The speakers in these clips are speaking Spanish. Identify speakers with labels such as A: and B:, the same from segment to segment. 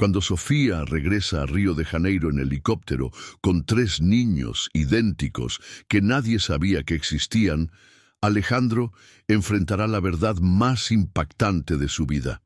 A: Cuando Sofía regresa a Río de Janeiro en helicóptero con 3 niños idénticos que nadie sabía que existían, Alejandro enfrentará la verdad más impactante de su vida.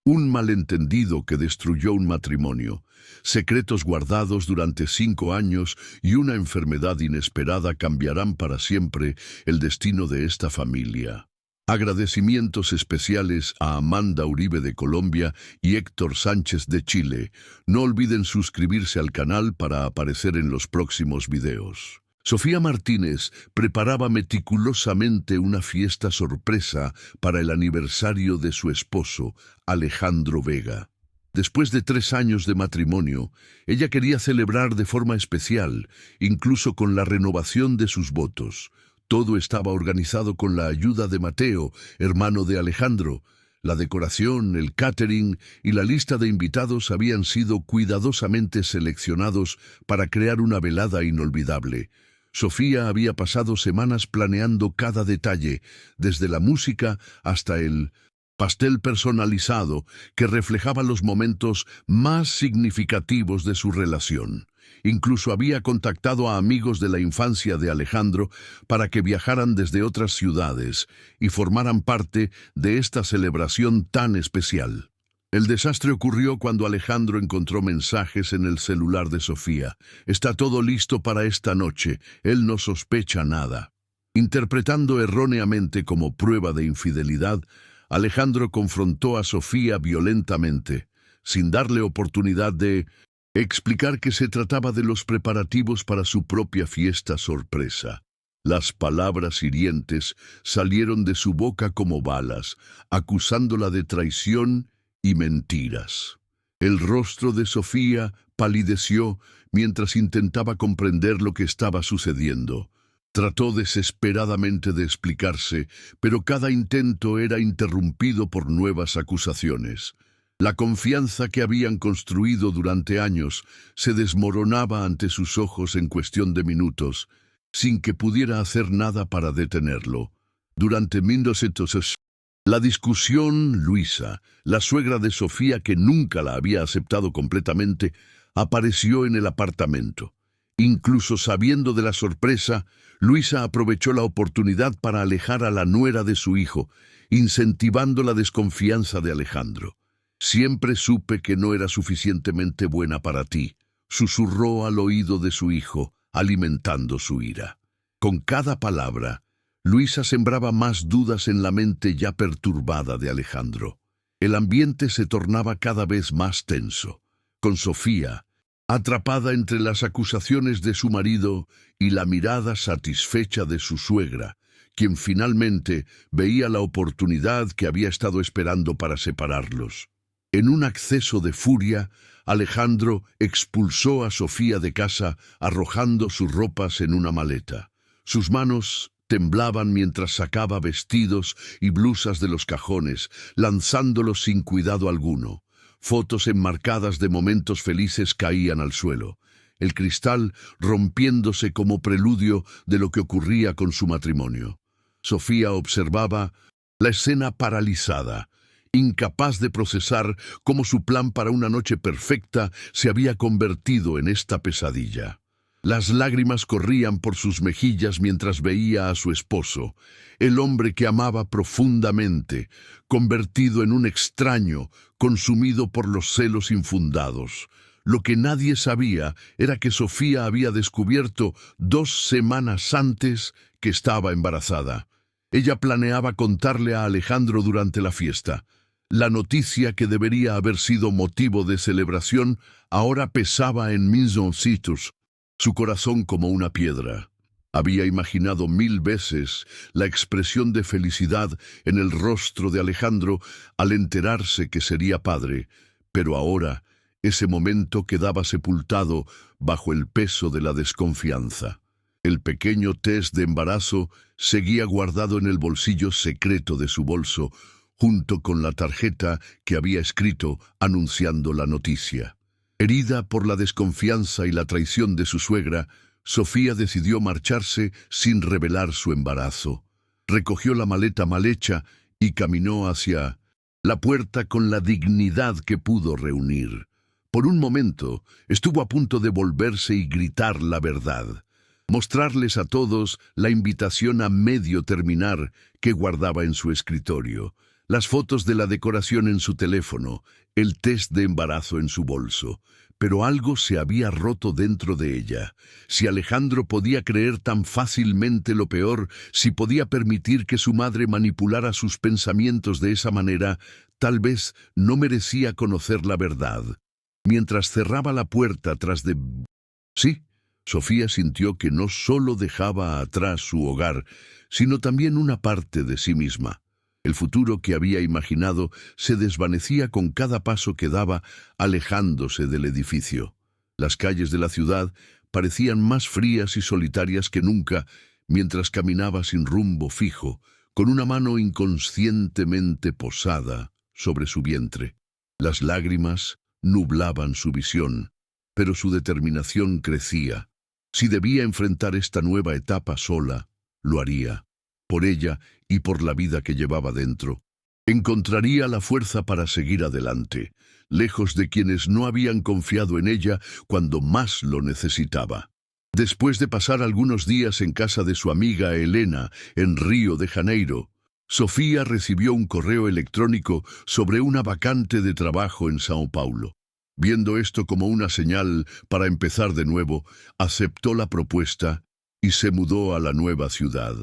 A: Un malentendido que destruyó un matrimonio, secretos guardados durante 5 años y una enfermedad inesperada cambiarán para siempre el destino de esta familia. Agradecimientos especiales a Amanda Uribe de Colombia y Héctor Sánchez de Chile. No olviden suscribirse al canal para aparecer en los próximos videos. Sofía Martínez preparaba meticulosamente una fiesta sorpresa para el aniversario de su esposo, Alejandro Vega. Después de 3 años de matrimonio, ella quería celebrar de forma especial, incluso con la renovación de sus votos. Todo estaba organizado con la ayuda de Mateo, hermano de Alejandro. La decoración, el catering y la lista de invitados habían sido cuidadosamente seleccionados para crear una velada inolvidable. Sofía había pasado semanas planeando cada detalle, desde la música hasta el pastel personalizado que reflejaba los momentos más significativos de su relación. Incluso había contactado a amigos de la infancia de Alejandro para que viajaran desde otras ciudades y formaran parte de esta celebración tan especial. El desastre ocurrió cuando Alejandro encontró mensajes en el celular de Sofía. «Está todo listo para esta noche, él no sospecha nada». Interpretando erróneamente como prueba de infidelidad, Alejandro confrontó a Sofía violentamente, sin darle oportunidad de explicar que se trataba de los preparativos para su propia fiesta sorpresa. Las palabras hirientes salieron de su boca como balas, acusándola de traición y mentiras. El rostro de Sofía palideció mientras intentaba comprender lo que estaba sucediendo. Trató desesperadamente de explicarse, pero cada intento era interrumpido por nuevas acusaciones. La confianza que habían construido durante años se desmoronaba ante sus ojos en cuestión de minutos, sin que pudiera hacer nada para detenerlo. Durante 1960, la discusión, Luisa, la suegra de Sofía que nunca la había aceptado completamente, apareció en el apartamento. Incluso sabiendo de la sorpresa, Luisa aprovechó la oportunidad para alejar a la nuera de su hijo, incentivando la desconfianza de Alejandro. «Siempre supe que no era suficientemente buena para ti», susurró al oído de su hijo, alimentando su ira. Con cada palabra, Luisa sembraba más dudas en la mente ya perturbada de Alejandro. El ambiente se tornaba cada vez más tenso. Con Sofía, atrapada entre las acusaciones de su marido y la mirada satisfecha de su suegra, quien finalmente veía la oportunidad que había estado esperando para separarlos. En un acceso de furia, Alejandro expulsó a Sofía de casa, arrojando sus ropas en una maleta. Sus manos temblaban mientras sacaba vestidos y blusas de los cajones, lanzándolos sin cuidado alguno. Fotos enmarcadas de momentos felices caían al suelo, el cristal rompiéndose como preludio de lo que ocurría con su matrimonio. Sofía observaba la escena paralizada, incapaz de procesar cómo su plan para una noche perfecta se había convertido en esta pesadilla. Las lágrimas corrían por sus mejillas mientras veía a su esposo, el hombre que amaba profundamente, convertido en un extraño, consumido por los celos infundados. Lo que nadie sabía era que Sofía había descubierto 2 semanas antes que estaba embarazada. Ella planeaba contarle a Alejandro durante la fiesta. La noticia que debería haber sido motivo de celebración ahora pesaba en Minzoncitos, su corazón como una piedra. Había imaginado 1000 veces la expresión de felicidad en el rostro de Alejandro al enterarse que sería padre, pero ahora ese momento quedaba sepultado bajo el peso de la desconfianza. El pequeño test de embarazo seguía guardado en el bolsillo secreto de su bolso, junto con la tarjeta que había escrito anunciando la noticia. Herida por la desconfianza y la traición de su suegra, Sofía decidió marcharse sin revelar su embarazo. Recogió la maleta mal hecha y caminó hacia la puerta con la dignidad que pudo reunir. Por un momento, estuvo a punto de volverse y gritar la verdad. Mostrarles a todos la invitación a medio terminar que guardaba en su escritorio, las fotos de la decoración en su teléfono, el test de embarazo en su bolso. Pero algo se había roto dentro de ella. Si Alejandro podía creer tan fácilmente lo peor, si podía permitir que su madre manipulara sus pensamientos de esa manera, tal vez no merecía conocer la verdad. Mientras cerraba la puerta tras de... Sí, Sofía sintió que no solo dejaba atrás su hogar, sino también una parte de sí misma. El futuro que había imaginado se desvanecía con cada paso que daba, alejándose del edificio. Las calles de la ciudad parecían más frías y solitarias que nunca, mientras caminaba sin rumbo fijo, con una mano inconscientemente posada sobre su vientre. Las lágrimas nublaban su visión, pero su determinación crecía. Si debía enfrentar esta nueva etapa sola, lo haría. Por ella y por la vida que llevaba dentro. Encontraría la fuerza para seguir adelante, lejos de quienes no habían confiado en ella cuando más lo necesitaba. Después de pasar algunos días en casa de su amiga Elena, en Río de Janeiro, Sofía recibió un correo electrónico sobre una vacante de trabajo en São Paulo. Viendo esto como una señal para empezar de nuevo, aceptó la propuesta y se mudó a la nueva ciudad.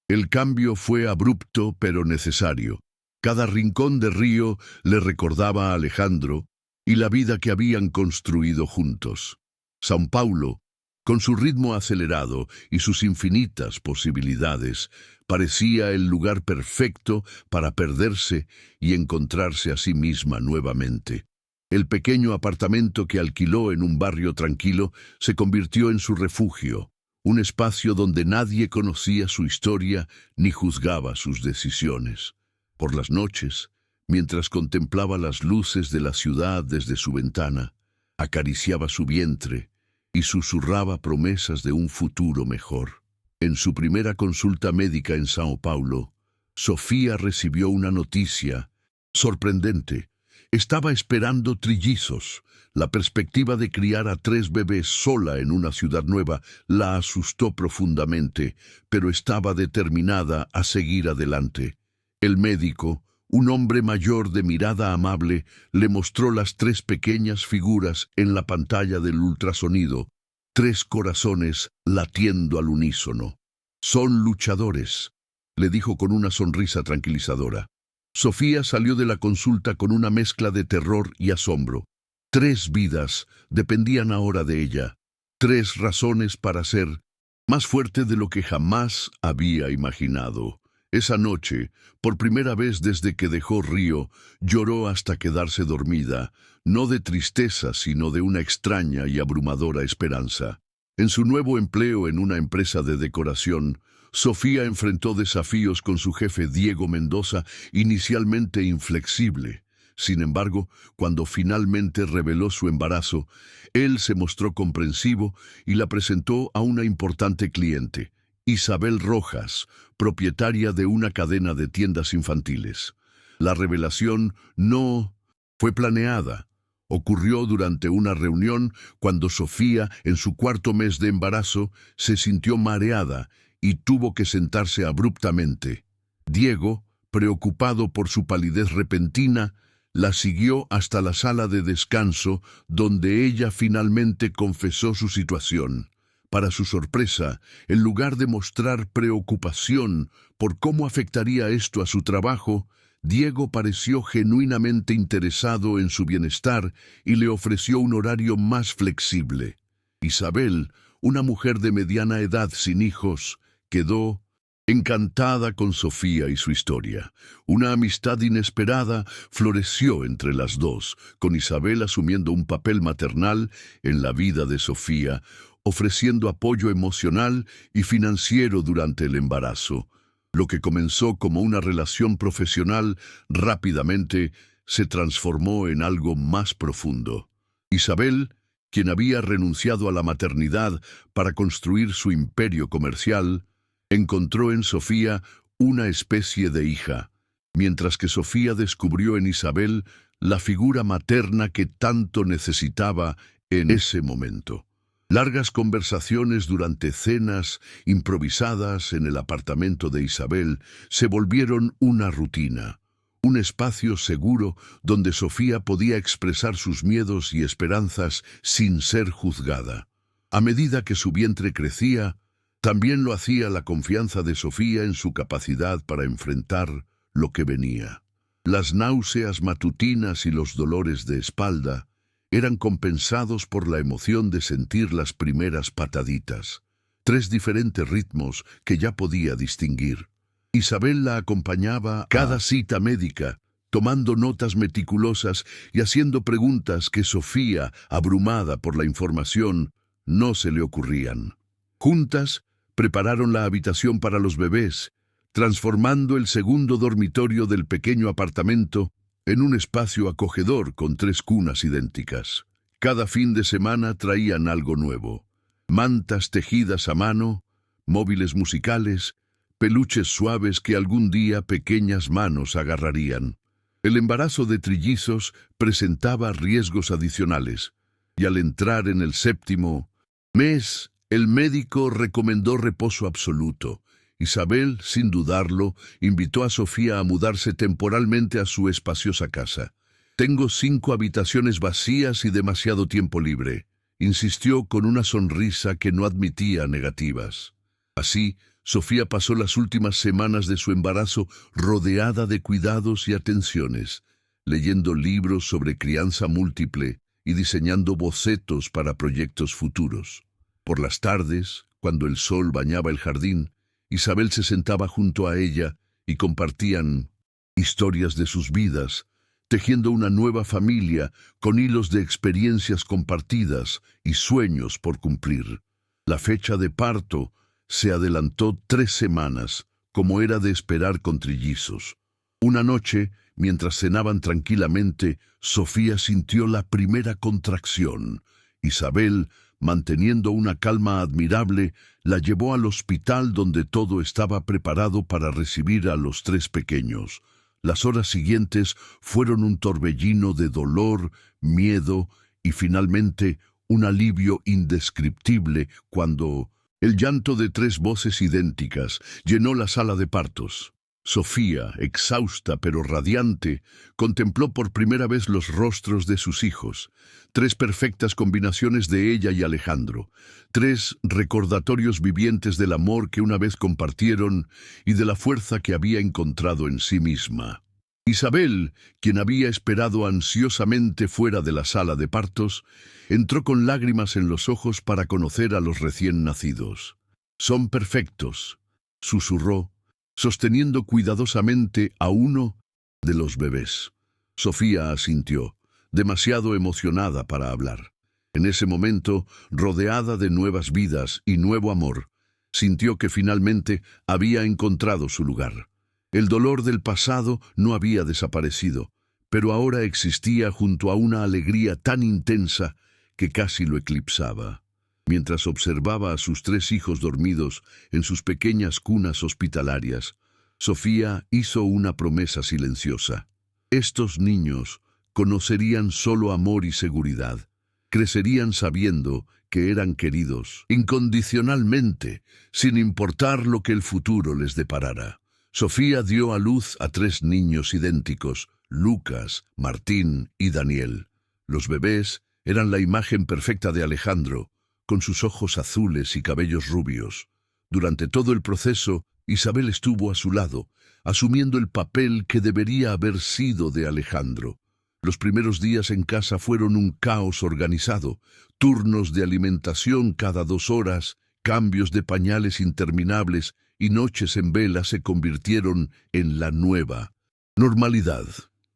A: El cambio fue abrupto pero necesario. Cada rincón de Río le recordaba a Alejandro y la vida que habían construido juntos. São Paulo, con su ritmo acelerado y sus infinitas posibilidades, parecía el lugar perfecto para perderse y encontrarse a sí misma nuevamente. El pequeño apartamento que alquiló en un barrio tranquilo se convirtió en su refugio, un espacio donde nadie conocía su historia ni juzgaba sus decisiones. Por las noches, mientras contemplaba las luces de la ciudad desde su ventana, acariciaba su vientre y susurraba promesas de un futuro mejor. En su primera consulta médica en São Paulo, Sofía recibió una noticia sorprendente. Estaba esperando trillizos. La perspectiva de criar a 3 bebés sola en una ciudad nueva la asustó profundamente, pero estaba determinada a seguir adelante. El médico, un hombre mayor de mirada amable, le mostró las 3 pequeñas figuras en la pantalla del ultrasonido, 3 corazones latiendo al unísono. «Son luchadores», le dijo con una sonrisa tranquilizadora. Sofía salió de la consulta con una mezcla de terror y asombro. 3 vidas dependían ahora de ella. 3 razones para ser más fuerte de lo que jamás había imaginado. Esa noche, por primera vez desde que dejó Río, lloró hasta quedarse dormida, no de tristeza, sino de una extraña y abrumadora esperanza. En su nuevo empleo en una empresa de decoración, Sofía enfrentó desafíos con su jefe Diego Mendoza, inicialmente inflexible. Sin embargo, cuando finalmente reveló su embarazo, él se mostró comprensivo y la presentó a una importante cliente, Isabel Rojas, propietaria de una cadena de tiendas infantiles. La revelación no fue planeada. Ocurrió durante una reunión cuando Sofía, en su 4º mes de embarazo, se sintió mareada y tuvo que sentarse abruptamente. Diego, preocupado por su palidez repentina, la siguió hasta la sala de descanso, donde ella finalmente confesó su situación. Para su sorpresa, en lugar de mostrar preocupación por cómo afectaría esto a su trabajo, Diego pareció genuinamente interesado en su bienestar y le ofreció un horario más flexible. Isabel, una mujer de mediana edad sin hijos, quedó encantada con Sofía y su historia. Una amistad inesperada floreció entre las dos, con Isabel asumiendo un papel maternal en la vida de Sofía, ofreciendo apoyo emocional y financiero durante el embarazo. Lo que comenzó como una relación profesional rápidamente se transformó en algo más profundo. Isabel, quien había renunciado a la maternidad para construir su imperio comercial, encontró en Sofía una especie de hija, mientras que Sofía descubrió en Isabel la figura materna que tanto necesitaba en ese momento. Largas conversaciones durante cenas improvisadas en el apartamento de Isabel se volvieron una rutina, un espacio seguro donde Sofía podía expresar sus miedos y esperanzas sin ser juzgada. A medida que su vientre crecía, también lo hacía la confianza de Sofía en su capacidad para enfrentar lo que venía. Las náuseas matutinas y los dolores de espalda eran compensados por la emoción de sentir las primeras pataditas, 3 diferentes ritmos que ya podía distinguir. Isabel la acompañaba a cada cita médica, tomando notas meticulosas y haciendo preguntas que Sofía, abrumada por la información, no se le ocurrían. Juntas, prepararon la habitación para los bebés, transformando el segundo dormitorio del pequeño apartamento en un espacio acogedor con 3 cunas idénticas. Cada fin de semana traían algo nuevo: mantas tejidas a mano, móviles musicales, peluches suaves que algún día pequeñas manos agarrarían. El embarazo de trillizos presentaba riesgos adicionales, y al entrar en el 7º mes, el médico recomendó reposo absoluto. Isabel, sin dudarlo, invitó a Sofía a mudarse temporalmente a su espaciosa casa. «Tengo 5 habitaciones vacías y demasiado tiempo libre», insistió con una sonrisa que no admitía negativas. Así, Sofía pasó las últimas semanas de su embarazo rodeada de cuidados y atenciones, leyendo libros sobre crianza múltiple y diseñando bocetos para proyectos futuros. Por las tardes, cuando el sol bañaba el jardín, Isabel se sentaba junto a ella y compartían historias de sus vidas, tejiendo una nueva familia con hilos de experiencias compartidas y sueños por cumplir. La fecha de parto se adelantó 3 semanas, como era de esperar con trillizos. Una noche, mientras cenaban tranquilamente, Sofía sintió la primera contracción. Isabel, manteniendo una calma admirable, la llevó al hospital donde todo estaba preparado para recibir a los 3 pequeños. Las horas siguientes fueron un torbellino de dolor, miedo y finalmente un alivio indescriptible cuando el llanto de 3 voces idénticas llenó la sala de partos. Sofía, exhausta pero radiante, contempló por primera vez los rostros de sus hijos, 3 perfectas combinaciones de ella y Alejandro, 3 recordatorios vivientes del amor que una vez compartieron y de la fuerza que había encontrado en sí misma. Isabel, quien había esperado ansiosamente fuera de la sala de partos, entró con lágrimas en los ojos para conocer a los recién nacidos. «Son perfectos», susurró, sosteniendo cuidadosamente a uno de los bebés. Sofía asintió, demasiado emocionada para hablar. En ese momento, rodeada de nuevas vidas y nuevo amor, sintió que finalmente había encontrado su lugar. El dolor del pasado no había desaparecido, pero ahora existía junto a una alegría tan intensa que casi lo eclipsaba. Mientras observaba a sus 3 hijos dormidos en sus pequeñas cunas hospitalarias, Sofía hizo una promesa silenciosa. Estos niños conocerían solo amor y seguridad. Crecerían sabiendo que eran queridos incondicionalmente, sin importar lo que el futuro les deparara. Sofía dio a luz a 3 niños idénticos, Lucas, Martín y Daniel. Los bebés eran la imagen perfecta de Alejandro, con sus ojos azules y cabellos rubios. Durante todo el proceso, Isabel estuvo a su lado, asumiendo el papel que debería haber sido de Alejandro. Los primeros días en casa fueron un caos organizado, turnos de alimentación cada 2 horas, cambios de pañales interminables y noches en vela se convirtieron en la nueva normalidad.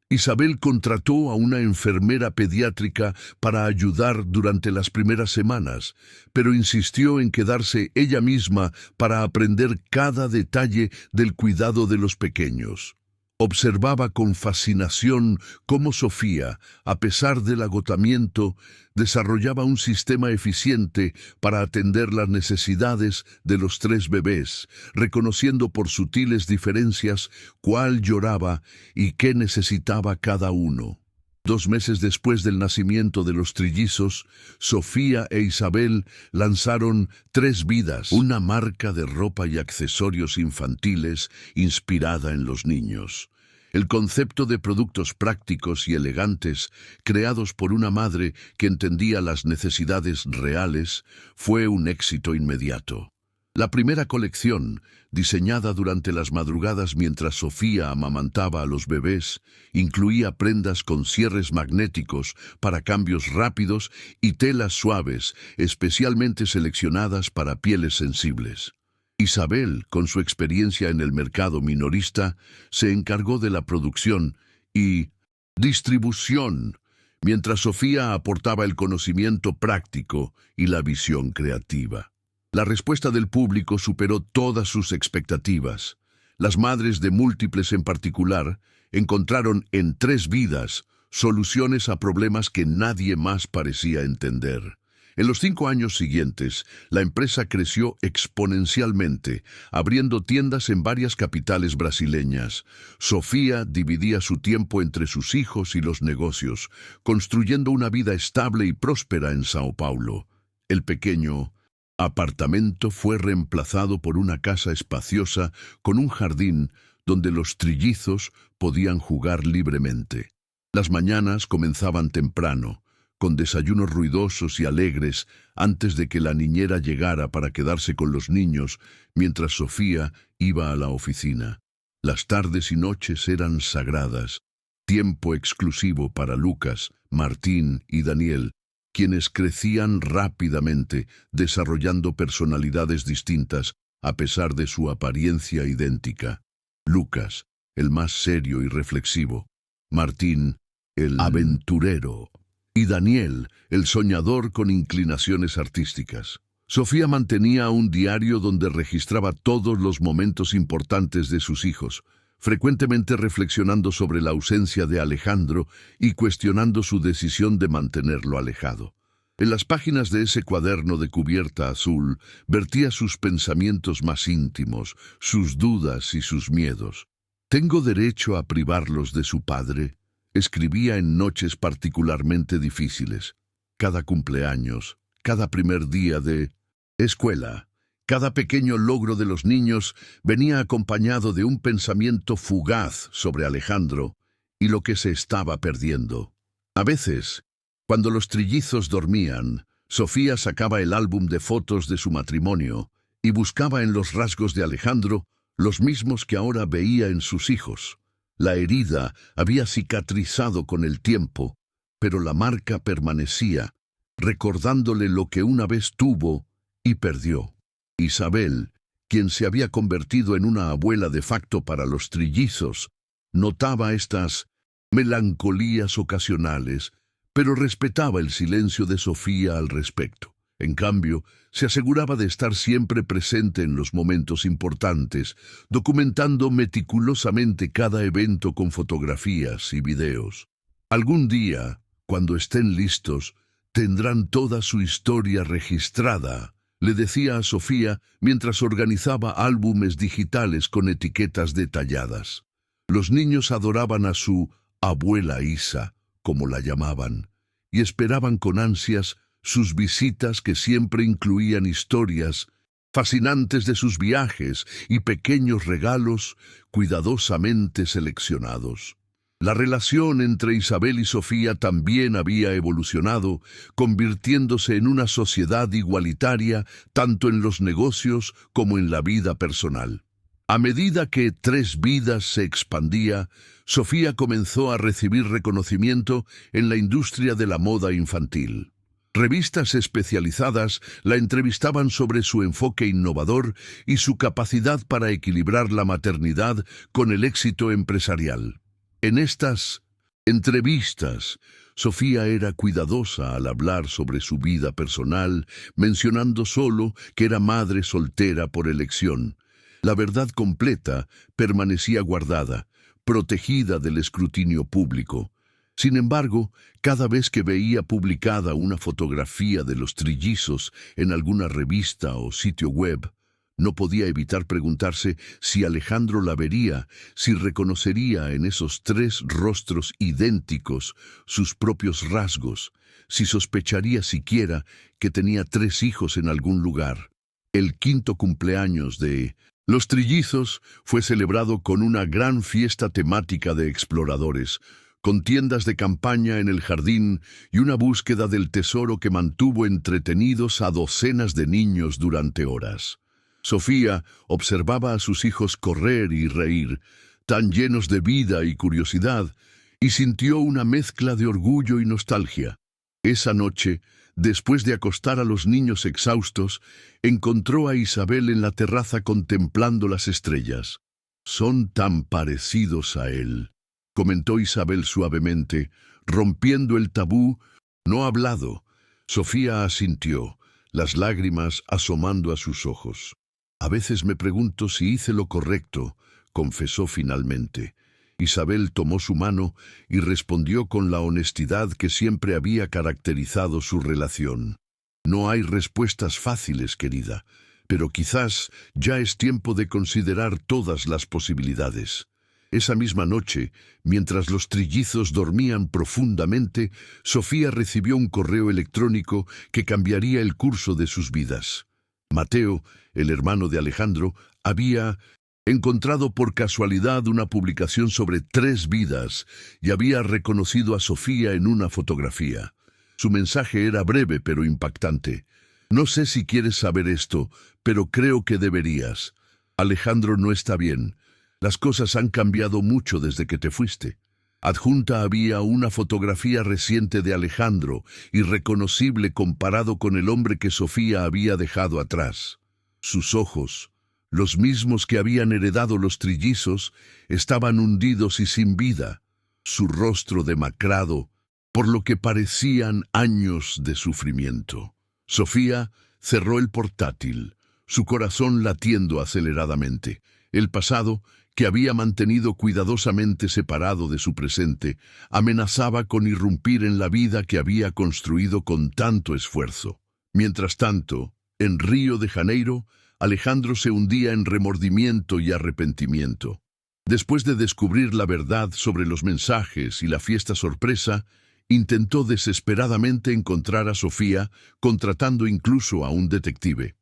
A: Isabel contrató a una enfermera pediátrica para ayudar durante las primeras semanas, pero insistió en quedarse ella misma para aprender cada detalle del cuidado de los pequeños. Observaba con fascinación cómo Sofía, a pesar del agotamiento, desarrollaba un sistema eficiente para atender las necesidades de los 3 bebés, reconociendo por sutiles diferencias cuál lloraba y qué necesitaba cada uno. 2 meses después del nacimiento de los trillizos, Sofía e Isabel lanzaron Tres Vidas, una marca de ropa y accesorios infantiles inspirada en los niños. El concepto de productos prácticos y elegantes, creados por una madre que entendía las necesidades reales, fue un éxito inmediato. La primera colección, diseñada durante las madrugadas mientras Sofía amamantaba a los bebés, incluía prendas con cierres magnéticos para cambios rápidos y telas suaves, especialmente seleccionadas para pieles sensibles. Isabel, con su experiencia en el mercado minorista, se encargó de la producción y distribución, mientras Sofía aportaba el conocimiento práctico y la visión creativa. La respuesta del público superó todas sus expectativas. Las madres de múltiples en particular encontraron en Tres Vidas soluciones a problemas que nadie más parecía entender. En los 5 años siguientes, la empresa creció exponencialmente, abriendo tiendas en varias capitales brasileñas. Sofía dividía su tiempo entre sus hijos y los negocios, construyendo una vida estable y próspera en Sao Paulo. El pequeño apartamento fue reemplazado por una casa espaciosa con un jardín donde los trillizos podían jugar libremente. Las mañanas comenzaban temprano, con desayunos ruidosos y alegres antes de que la niñera llegara para quedarse con los niños mientras Sofía iba a la oficina. Las tardes y noches eran sagradas, tiempo exclusivo para Lucas, Martín y Daniel, quienes crecían rápidamente, desarrollando personalidades distintas a pesar de su apariencia idéntica. Lucas, el más serio y reflexivo; Martín, el aventurero; y Daniel, el soñador con inclinaciones artísticas. Sofía mantenía un diario donde registraba todos los momentos importantes de sus hijos, frecuentemente reflexionando sobre la ausencia de Alejandro y cuestionando su decisión de mantenerlo alejado. En las páginas de ese cuaderno de cubierta azul, vertía sus pensamientos más íntimos, sus dudas y sus miedos. ¿Tengo derecho a privarlos de su padre?, escribía en noches particularmente difíciles. Cada cumpleaños, cada primer día de escuela, cada pequeño logro de los niños venía acompañado de un pensamiento fugaz sobre Alejandro y lo que se estaba perdiendo. A veces, cuando los trillizos dormían, Sofía sacaba el álbum de fotos de su matrimonio y buscaba en los rasgos de Alejandro los mismos que ahora veía en sus hijos. La herida había cicatrizado con el tiempo, pero la marca permanecía, recordándole lo que una vez tuvo y perdió. Isabel, quien se había convertido en una abuela de facto para los trillizos, notaba estas melancolías ocasionales, pero respetaba el silencio de Sofía al respecto. En cambio, se aseguraba de estar siempre presente en los momentos importantes, documentando meticulosamente cada evento con fotografías y videos. Algún día, cuando estén listos, tendrán toda su historia registrada, le decía a Sofía mientras organizaba álbumes digitales con etiquetas detalladas. Los niños adoraban a su abuela Isa, como la llamaban, y esperaban con ansias sus visitas, que siempre incluían historias fascinantes de sus viajes y pequeños regalos cuidadosamente seleccionados. La relación entre Isabel y Sofía también había evolucionado, convirtiéndose en una sociedad igualitaria tanto en los negocios como en la vida personal. A medida que Tres Vidas se expandía, Sofía comenzó a recibir reconocimiento en la industria de la moda infantil. Revistas especializadas la entrevistaban sobre su enfoque innovador y su capacidad para equilibrar la maternidad con el éxito empresarial. En estas entrevistas, Sofía era cuidadosa al hablar sobre su vida personal, mencionando solo que era madre soltera por elección. La verdad completa permanecía guardada, protegida del escrutinio público. Sin embargo, cada vez que veía publicada una fotografía de los trillizos en alguna revista o sitio web, No podía evitar preguntarse si Alejandro la vería, si reconocería en esos tres rostros idénticos sus propios rasgos, si sospecharía siquiera que tenía tres hijos en algún lugar. El quinto cumpleaños de los trillizos fue celebrado con una gran fiesta temática de exploradores, con tiendas de campaña en el jardín y una búsqueda del tesoro que mantuvo entretenidos a docenas de niños durante horas. Sofía observaba a sus hijos correr y reír, tan llenos de vida y curiosidad, y sintió una mezcla de orgullo y nostalgia. Esa noche, después de acostar a los niños exhaustos, encontró a Isabel en la terraza contemplando las estrellas. «Son tan parecidos a él», comentó Isabel suavemente, rompiendo el tabú no hablado. Sofía asintió, las lágrimas asomando a sus ojos. «A veces me pregunto si hice lo correcto», confesó finalmente. Isabel tomó su mano y respondió con la honestidad que siempre había caracterizado su relación. «No hay respuestas fáciles, querida, pero quizás ya es tiempo de considerar todas las posibilidades». Esa misma noche, mientras los trillizos dormían profundamente, Sofía recibió un correo electrónico que cambiaría el curso de sus vidas. Mateo, el hermano de Alejandro, había encontrado por casualidad una publicación sobre 3 vidas y había reconocido a Sofía en una fotografía. Su mensaje era breve pero impactante. «No sé si quieres saber esto, pero creo que deberías. Alejandro no está bien. Las cosas han cambiado mucho desde que te fuiste». Adjunta había una fotografía reciente de Alejandro, irreconocible comparado con el hombre que Sofía había dejado atrás. Sus ojos, los mismos que habían heredado los trillizos, estaban hundidos y sin vida. Su rostro demacrado, por lo que parecían años de sufrimiento. Sofía cerró el portátil, su corazón latiendo aceleradamente. El pasado, que había mantenido cuidadosamente separado de su presente, amenazaba con irrumpir en la vida que había construido con tanto esfuerzo. Mientras tanto, en Río de Janeiro, Alejandro se hundía en remordimiento y arrepentimiento. Después de descubrir la verdad sobre los mensajes y la fiesta sorpresa, intentó desesperadamente encontrar a Sofía, contratando incluso a un detective.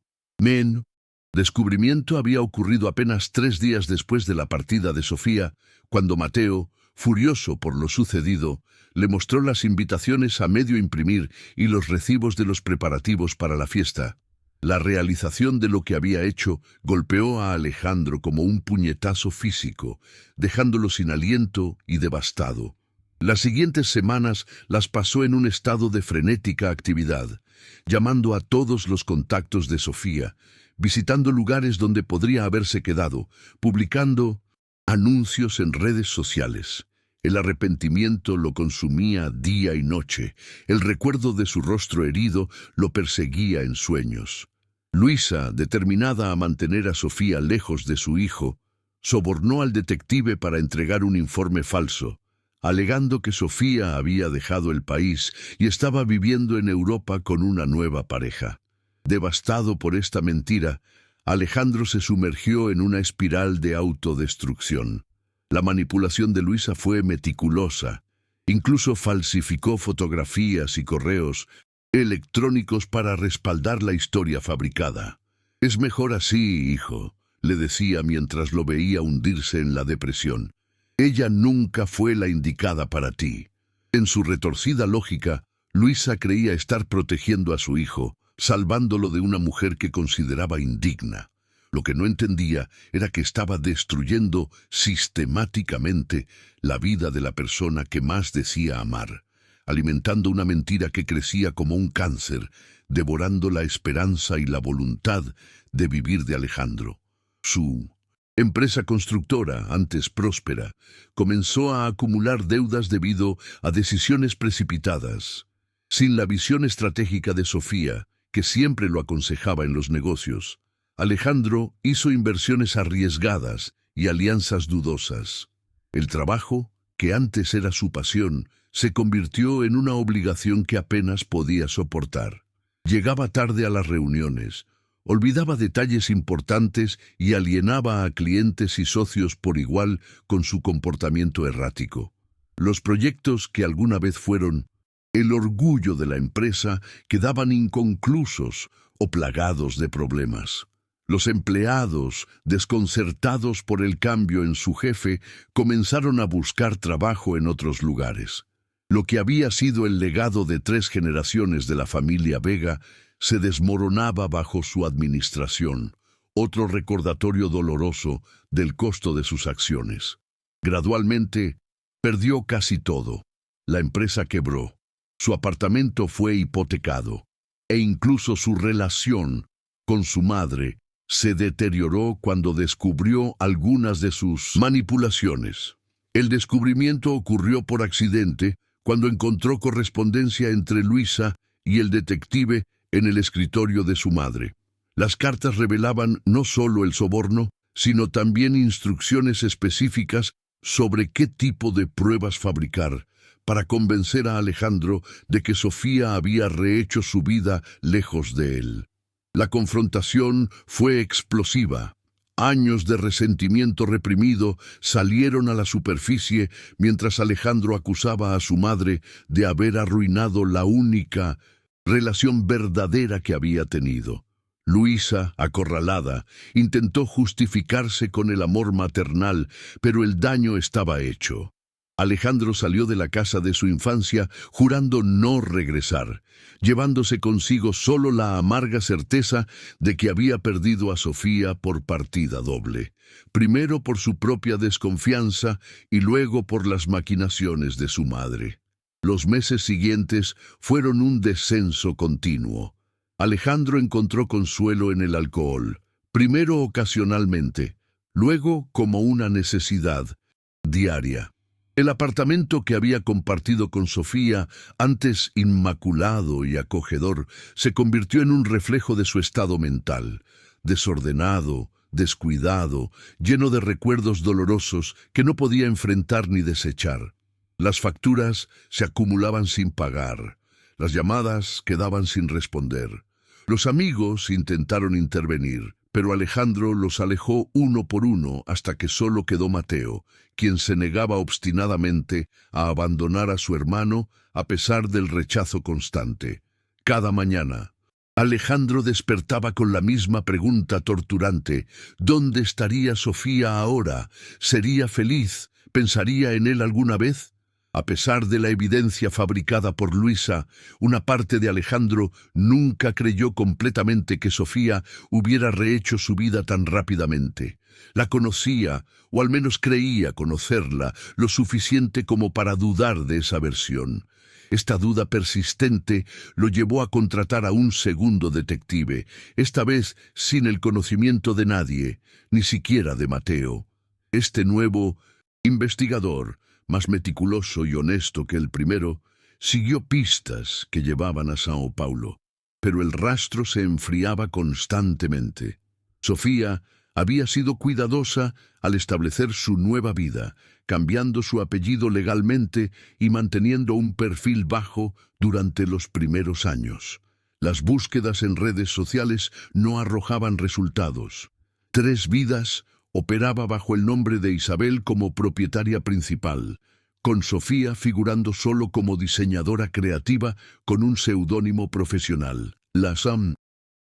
A: Descubrimiento había ocurrido apenas 3 días después de la partida de Sofía, cuando Mateo, furioso por lo sucedido, le mostró las invitaciones a medio imprimir y los recibos de los preparativos para la fiesta. La realización de lo que había hecho golpeó a Alejandro como un puñetazo físico, dejándolo sin aliento y devastado. Las siguientes semanas las pasó en un estado de frenética actividad, llamando a todos los contactos de Sofía, visitando lugares donde podría haberse quedado, publicando anuncios en redes sociales. El arrepentimiento lo consumía día y noche. El recuerdo de su rostro herido lo perseguía en sueños. Luisa, determinada a mantener a Sofía lejos de su hijo, sobornó al detective para entregar un informe falso, alegando que Sofía había dejado el país y estaba viviendo en Europa con una nueva pareja. Devastado por esta mentira, Alejandro se sumergió en una espiral de autodestrucción. La manipulación de Luisa fue meticulosa. Incluso falsificó fotografías y correos electrónicos para respaldar la historia fabricada. «Es mejor así, hijo», le decía mientras lo veía hundirse en la depresión. «Ella nunca fue la indicada para ti». En su retorcida lógica, Luisa creía estar protegiendo a su hijo, salvándolo de una mujer que consideraba indigna. Lo que no entendía era que estaba destruyendo sistemáticamente la vida de la persona que más decía amar, alimentando una mentira que crecía como un cáncer, devorando la esperanza y la voluntad de vivir de Alejandro. Su empresa constructora, antes próspera, comenzó a acumular deudas debido a decisiones precipitadas. Sin la visión estratégica de Sofía, que siempre lo aconsejaba en los negocios, Alejandro hizo inversiones arriesgadas y alianzas dudosas. El trabajo, que antes era su pasión, se convirtió en una obligación que apenas podía soportar. Llegaba tarde a las reuniones, Olvidaba detalles importantes y alienaba a clientes y socios por igual con su comportamiento errático. Los proyectos que alguna vez fueron el orgullo de la empresa quedaban inconclusos o plagados de problemas. Los empleados, desconcertados por el cambio en su jefe, comenzaron a buscar trabajo en otros lugares. Lo que había sido el legado de 3 generaciones de la familia Vega se desmoronaba bajo su administración, otro recordatorio doloroso del costo de sus acciones. Gradualmente, perdió casi todo. La empresa quebró, su apartamento fue hipotecado, e incluso su relación con su madre se deterioró cuando descubrió algunas de sus manipulaciones. El descubrimiento ocurrió por accidente cuando encontró correspondencia entre Luisa y el detective en el escritorio de su madre. Las cartas revelaban no solo el soborno, sino también instrucciones específicas sobre qué tipo de pruebas fabricar para convencer a Alejandro de que Sofía había rehecho su vida lejos de él. La confrontación fue explosiva. Años de resentimiento reprimido salieron a la superficie mientras Alejandro acusaba a su madre de haber arruinado la única relación verdadera que había tenido. Luisa, acorralada, intentó justificarse con el amor maternal, pero el daño estaba hecho. Alejandro salió de la casa de su infancia jurando no regresar, llevándose consigo solo la amarga certeza de que había perdido a Sofía por partida doble, primero por su propia desconfianza y luego por las maquinaciones de su madre. Los meses siguientes fueron un descenso continuo. Alejandro encontró consuelo en el alcohol, primero ocasionalmente, luego como una necesidad diaria. El apartamento que había compartido con Sofía, antes inmaculado y acogedor, se convirtió en un reflejo de su estado mental, desordenado, descuidado, lleno de recuerdos dolorosos que no podía enfrentar ni desechar. Las facturas se acumulaban sin pagar, las llamadas quedaban sin responder. Los amigos intentaron intervenir, pero Alejandro los alejó uno por uno hasta que solo quedó Mateo, quien se negaba obstinadamente a abandonar a su hermano a pesar del rechazo constante. Cada mañana, Alejandro despertaba con la misma pregunta torturante: ¿dónde estaría Sofía ahora? ¿Sería feliz? ¿Pensaría en él alguna vez? A pesar de la evidencia fabricada por Luisa, una parte de Alejandro nunca creyó completamente que Sofía hubiera rehecho su vida tan rápidamente. La conocía, o al menos creía conocerla, lo suficiente como para dudar de esa versión. Esta duda persistente lo llevó a contratar a un segundo detective, esta vez sin el conocimiento de nadie, ni siquiera de Mateo. Este nuevo investigador, más meticuloso y honesto que el primero, siguió pistas que llevaban a Sao Paulo, pero el rastro se enfriaba constantemente. Sofía había sido cuidadosa al establecer su nueva vida, cambiando su apellido legalmente y manteniendo un perfil bajo durante los primeros años. Las búsquedas en redes sociales no arrojaban resultados. 3 Vidas operaba bajo el nombre de Isabel como propietaria principal, con Sofía figurando solo como diseñadora creativa con un seudónimo profesional. La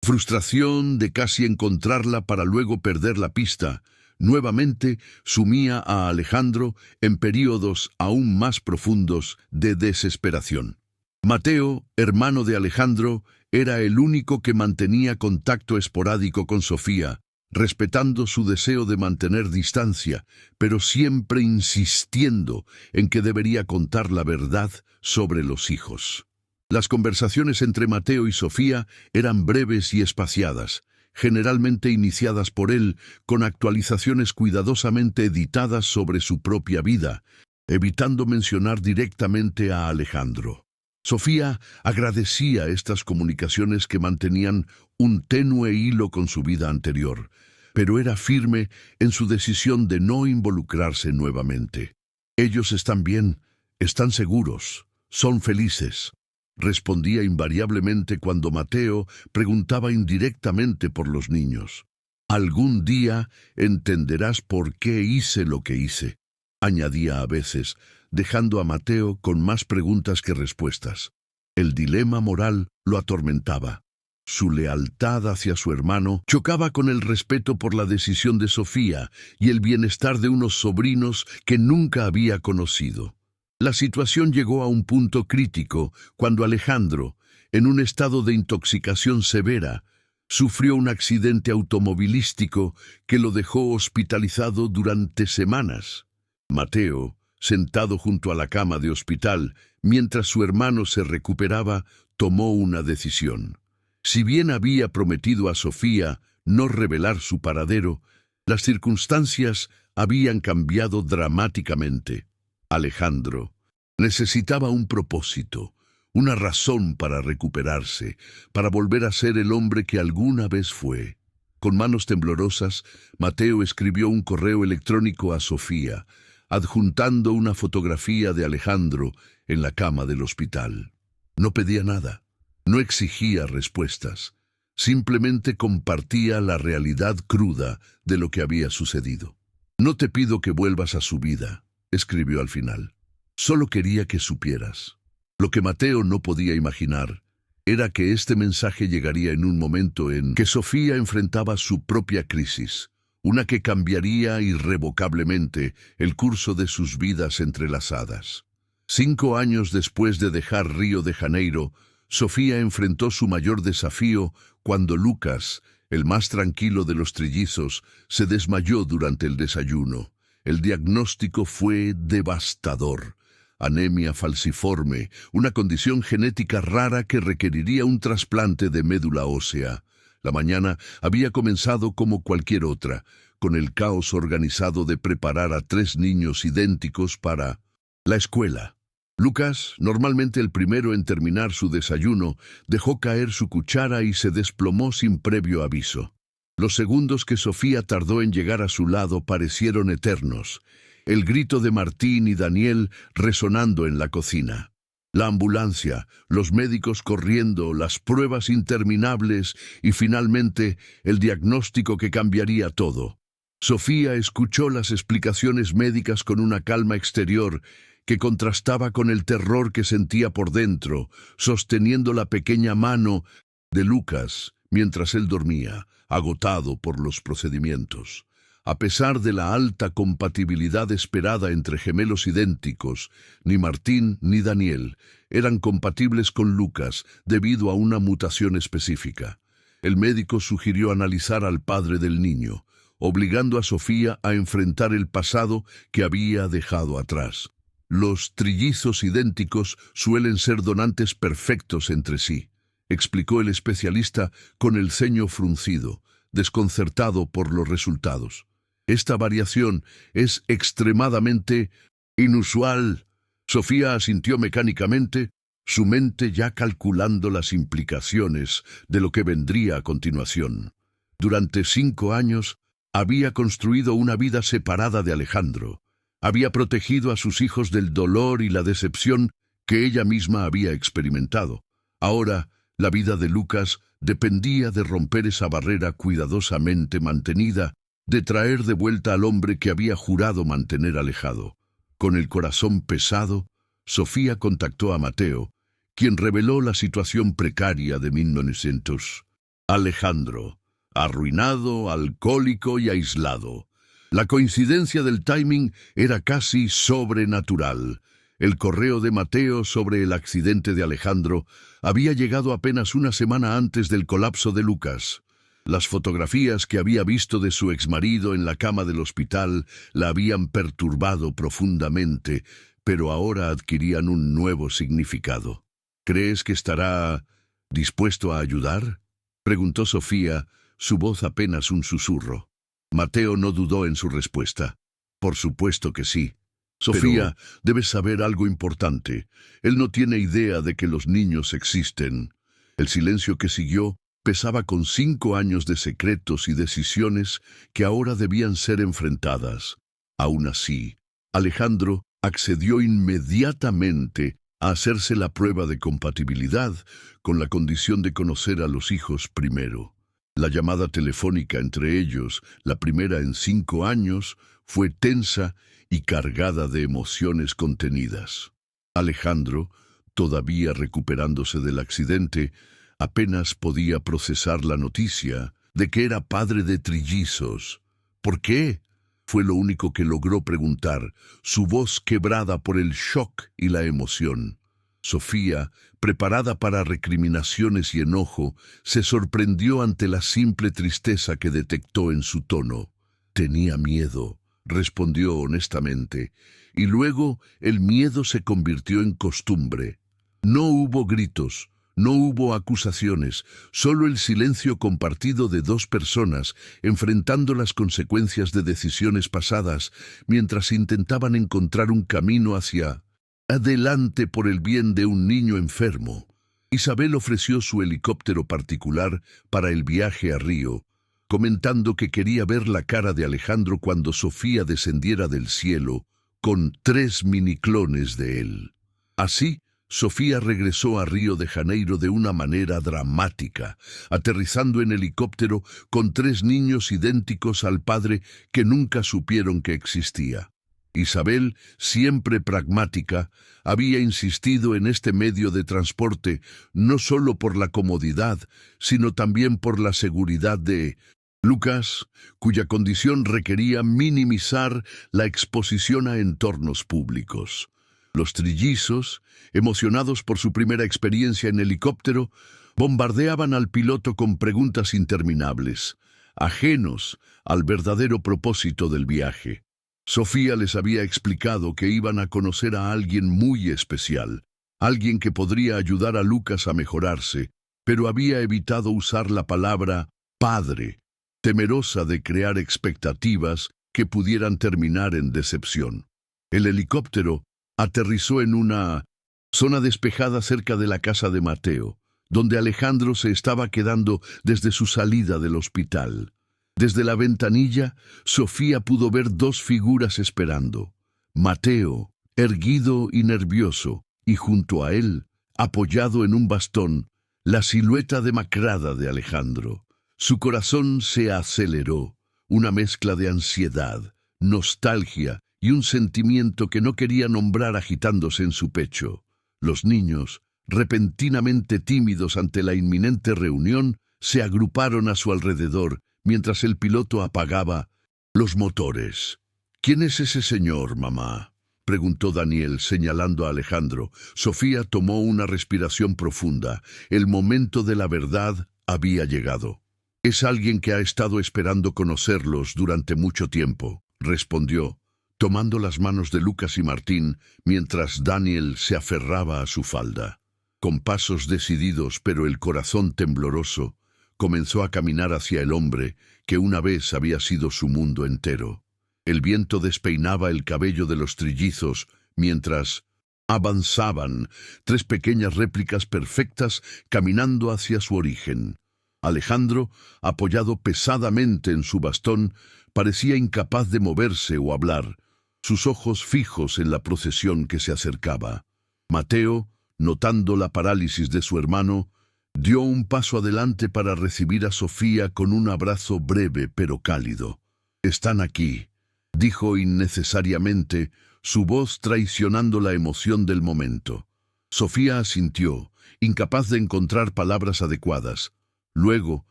A: frustración de casi encontrarla para luego perder la pista, nuevamente sumía a Alejandro en períodos aún más profundos de desesperación. Mateo, hermano de Alejandro, era el único que mantenía contacto esporádico con Sofía, respetando su deseo de mantener distancia, pero siempre insistiendo en que debería contar la verdad sobre los hijos. Las conversaciones entre Mateo y Sofía eran breves y espaciadas, generalmente iniciadas por él con actualizaciones cuidadosamente editadas sobre su propia vida, evitando mencionar directamente a Alejandro. Sofía agradecía estas comunicaciones que mantenían un tenue hilo con su vida anterior, pero era firme en su decisión de no involucrarse nuevamente. Ellos están bien, están seguros, son felices. respondía invariablemente cuando Mateo preguntaba indirectamente por los niños. «Algún día entenderás por qué hice lo que hice», añadía a veces, dejando a Mateo con más preguntas que respuestas. El dilema moral lo atormentaba. Su lealtad hacia su hermano chocaba con el respeto por la decisión de Sofía y el bienestar de unos sobrinos que nunca había conocido. La situación llegó a un punto crítico cuando Alejandro, en un estado de intoxicación severa, sufrió un accidente automovilístico que lo dejó hospitalizado durante semanas. Mateo, sentado junto a la cama de hospital, mientras su hermano se recuperaba, tomó una decisión. Si bien había prometido a Sofía no revelar su paradero, las circunstancias habían cambiado dramáticamente. Alejandro necesitaba un propósito, una razón para recuperarse, para volver a ser el hombre que alguna vez fue. Con manos temblorosas, Mateo escribió un correo electrónico a Sofía, adjuntando una fotografía de Alejandro en la cama del hospital. No pedía nada, no exigía respuestas, simplemente compartía la realidad cruda de lo que había sucedido. «No te pido que vuelvas a su vida», escribió al final. «Solo quería que supieras». Lo que Mateo no podía imaginar era que este mensaje llegaría en un momento en que Sofía enfrentaba su propia crisis, una que cambiaría irrevocablemente el curso de sus vidas entrelazadas. 5 años después de dejar Río de Janeiro, Sofía enfrentó su mayor desafío cuando Lucas, el más tranquilo de los trillizos, se desmayó durante el desayuno. El diagnóstico fue devastador. Anemia falciforme, una condición genética rara que requeriría un trasplante de médula ósea. La mañana había comenzado como cualquier otra, con el caos organizado de preparar a 3 niños idénticos para la escuela. Lucas, normalmente el primero en terminar su desayuno, dejó caer su cuchara y se desplomó sin previo aviso. Los segundos que Sofía tardó en llegar a su lado parecieron eternos. El grito de Martín y Daniel resonando en la cocina. La ambulancia, los médicos corriendo, las pruebas interminables y finalmente el diagnóstico que cambiaría todo. Sofía escuchó las explicaciones médicas con una calma exterior que contrastaba con el terror que sentía por dentro, sosteniendo la pequeña mano de Lucas mientras él dormía, agotado por los procedimientos. A pesar de la alta compatibilidad esperada entre gemelos idénticos, ni Martín ni Daniel eran compatibles con Lucas debido a una mutación específica. El médico sugirió analizar al padre del niño, obligando a Sofía a enfrentar el pasado que había dejado atrás. Los trillizos idénticos suelen ser donantes perfectos entre sí, explicó el especialista con el ceño fruncido, desconcertado por los resultados. Esta variación es extremadamente inusual. Sofía asintió mecánicamente, su mente ya calculando las implicaciones de lo que vendría a continuación. Durante 5 años había construido una vida separada de Alejandro. Había protegido a sus hijos del dolor y la decepción que ella misma había experimentado. Ahora, la vida de Lucas dependía de romper esa barrera cuidadosamente mantenida, de traer de vuelta al hombre que había jurado mantener alejado. Con el corazón pesado, Sofía contactó a Mateo, quien reveló la situación precaria de 1900. Alejandro, arruinado, alcohólico y aislado. La coincidencia del timing era casi sobrenatural. El correo de Mateo sobre el accidente de Alejandro había llegado apenas una semana antes del colapso de Lucas. Las fotografías que había visto de su exmarido en la cama del hospital la habían perturbado profundamente, pero ahora adquirían un nuevo significado. ¿Crees que estará dispuesto a ayudar?, preguntó Sofía, su voz apenas un susurro. Mateo no dudó en su respuesta. Por supuesto que sí. Sofía, debes saber algo importante. Él no tiene idea de que los niños existen. El silencio que siguió pesaba con 5 años de secretos y decisiones que ahora debían ser enfrentadas. Aún así, Alejandro accedió inmediatamente a hacerse la prueba de compatibilidad con la condición de conocer a los hijos primero. La llamada telefónica entre ellos, la primera en 5 años, fue tensa y cargada de emociones contenidas. Alejandro, todavía recuperándose del accidente, apenas podía procesar la noticia de que era padre de trillizos. ¿Por qué? Fue lo único que logró preguntar, su voz quebrada por el shock y la emoción. Sofía, preparada para recriminaciones y enojo, se sorprendió ante la simple tristeza que detectó en su tono. Tenía miedo, respondió honestamente, y luego el miedo se convirtió en costumbre. No hubo gritos, no hubo acusaciones, solo el silencio compartido de 2 personas enfrentando las consecuencias de decisiones pasadas mientras intentaban encontrar un camino hacia adelante por el bien de un niño enfermo. Isabel ofreció su helicóptero particular para el viaje a Río, comentando que quería ver la cara de Alejandro cuando Sofía descendiera del cielo con 3 miniclones de él. Así, Sofía regresó a Río de Janeiro de una manera dramática, aterrizando en helicóptero con 3 niños idénticos al padre que nunca supieron que existía. Isabel, siempre pragmática, había insistido en este medio de transporte no solo por la comodidad, sino también por la seguridad de Lucas, cuya condición requería minimizar la exposición a entornos públicos. Los trillizos, emocionados por su primera experiencia en helicóptero, bombardeaban al piloto con preguntas interminables, ajenos al verdadero propósito del viaje. Sofía les había explicado que iban a conocer a alguien muy especial, alguien que podría ayudar a Lucas a mejorarse, pero había evitado usar la palabra padre, temerosa de crear expectativas que pudieran terminar en decepción. El helicóptero aterrizó en una zona despejada cerca de la casa de Mateo, donde Alejandro se estaba quedando desde su salida del hospital. Desde la ventanilla, Sofía pudo ver 2 figuras esperando. Mateo, erguido y nervioso, y junto a él, apoyado en un bastón, la silueta demacrada de Alejandro. Su corazón se aceleró, una mezcla de ansiedad, nostalgia y un sentimiento que no quería nombrar agitándose en su pecho. Los niños, repentinamente tímidos ante la inminente reunión, se agruparon a su alrededor mientras el piloto apagaba los motores. «¿Quién es ese señor, mamá?», preguntó Daniel, señalando a Alejandro. Sofía tomó una respiración profunda. El momento de la verdad había llegado. «Es alguien que ha estado esperando conocerlos durante mucho tiempo», respondió, tomando las manos de Lucas y Martín mientras Daniel se aferraba a su falda. Con pasos decididos pero el corazón tembloroso, comenzó a caminar hacia el hombre que una vez había sido su mundo entero. El viento despeinaba el cabello de los trillizos mientras avanzaban, 3 pequeñas réplicas perfectas caminando hacia su origen. Alejandro, apoyado pesadamente en su bastón, parecía incapaz de moverse o hablar, sus ojos fijos en la procesión que se acercaba. Mateo, notando la parálisis de su hermano, dio un paso adelante para recibir a Sofía con un abrazo breve pero cálido. «Están aquí», dijo innecesariamente, su voz traicionando la emoción del momento. Sofía asintió, incapaz de encontrar palabras adecuadas. Luego,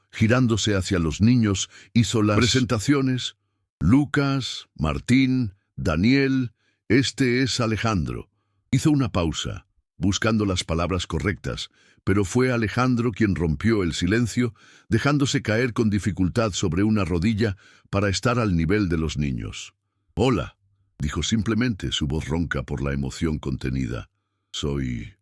A: girándose hacia los niños, hizo las presentaciones. «Lucas, Martín, Daniel, este es Alejandro». Hizo una pausa, buscando las palabras correctas, pero fue Alejandro quien rompió el silencio, dejándose caer con dificultad sobre una rodilla para estar al nivel de los niños. «Hola», dijo simplemente, su voz ronca por la emoción contenida. Soy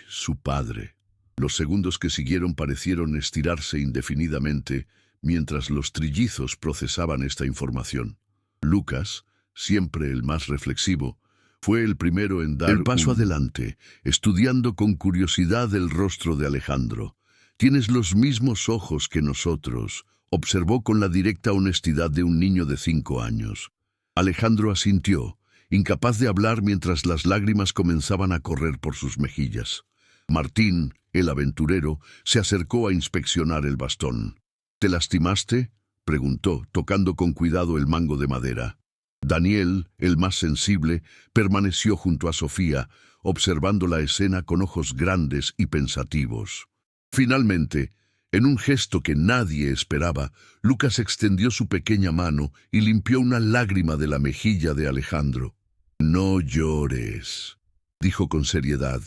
A: su padre». Los segundos que siguieron parecieron estirarse indefinidamente mientras los trillizos procesaban esta información. Lucas, siempre el más reflexivo, fue el primero en dar el paso adelante, estudiando con curiosidad el rostro de Alejandro. «Tienes los mismos ojos que nosotros», observó con la directa honestidad de un niño de 5 años. Alejandro asintió, incapaz de hablar mientras las lágrimas comenzaban a correr por sus mejillas. Martín, el aventurero, se acercó a inspeccionar el bastón. ¿Te lastimaste?, preguntó, tocando con cuidado el mango de madera. Daniel, el más sensible, permaneció junto a Sofía, observando la escena con ojos grandes y pensativos. Finalmente, en un gesto que nadie esperaba, Lucas extendió su pequeña mano y limpió una lágrima de la mejilla de Alejandro. «No llores», dijo con seriedad.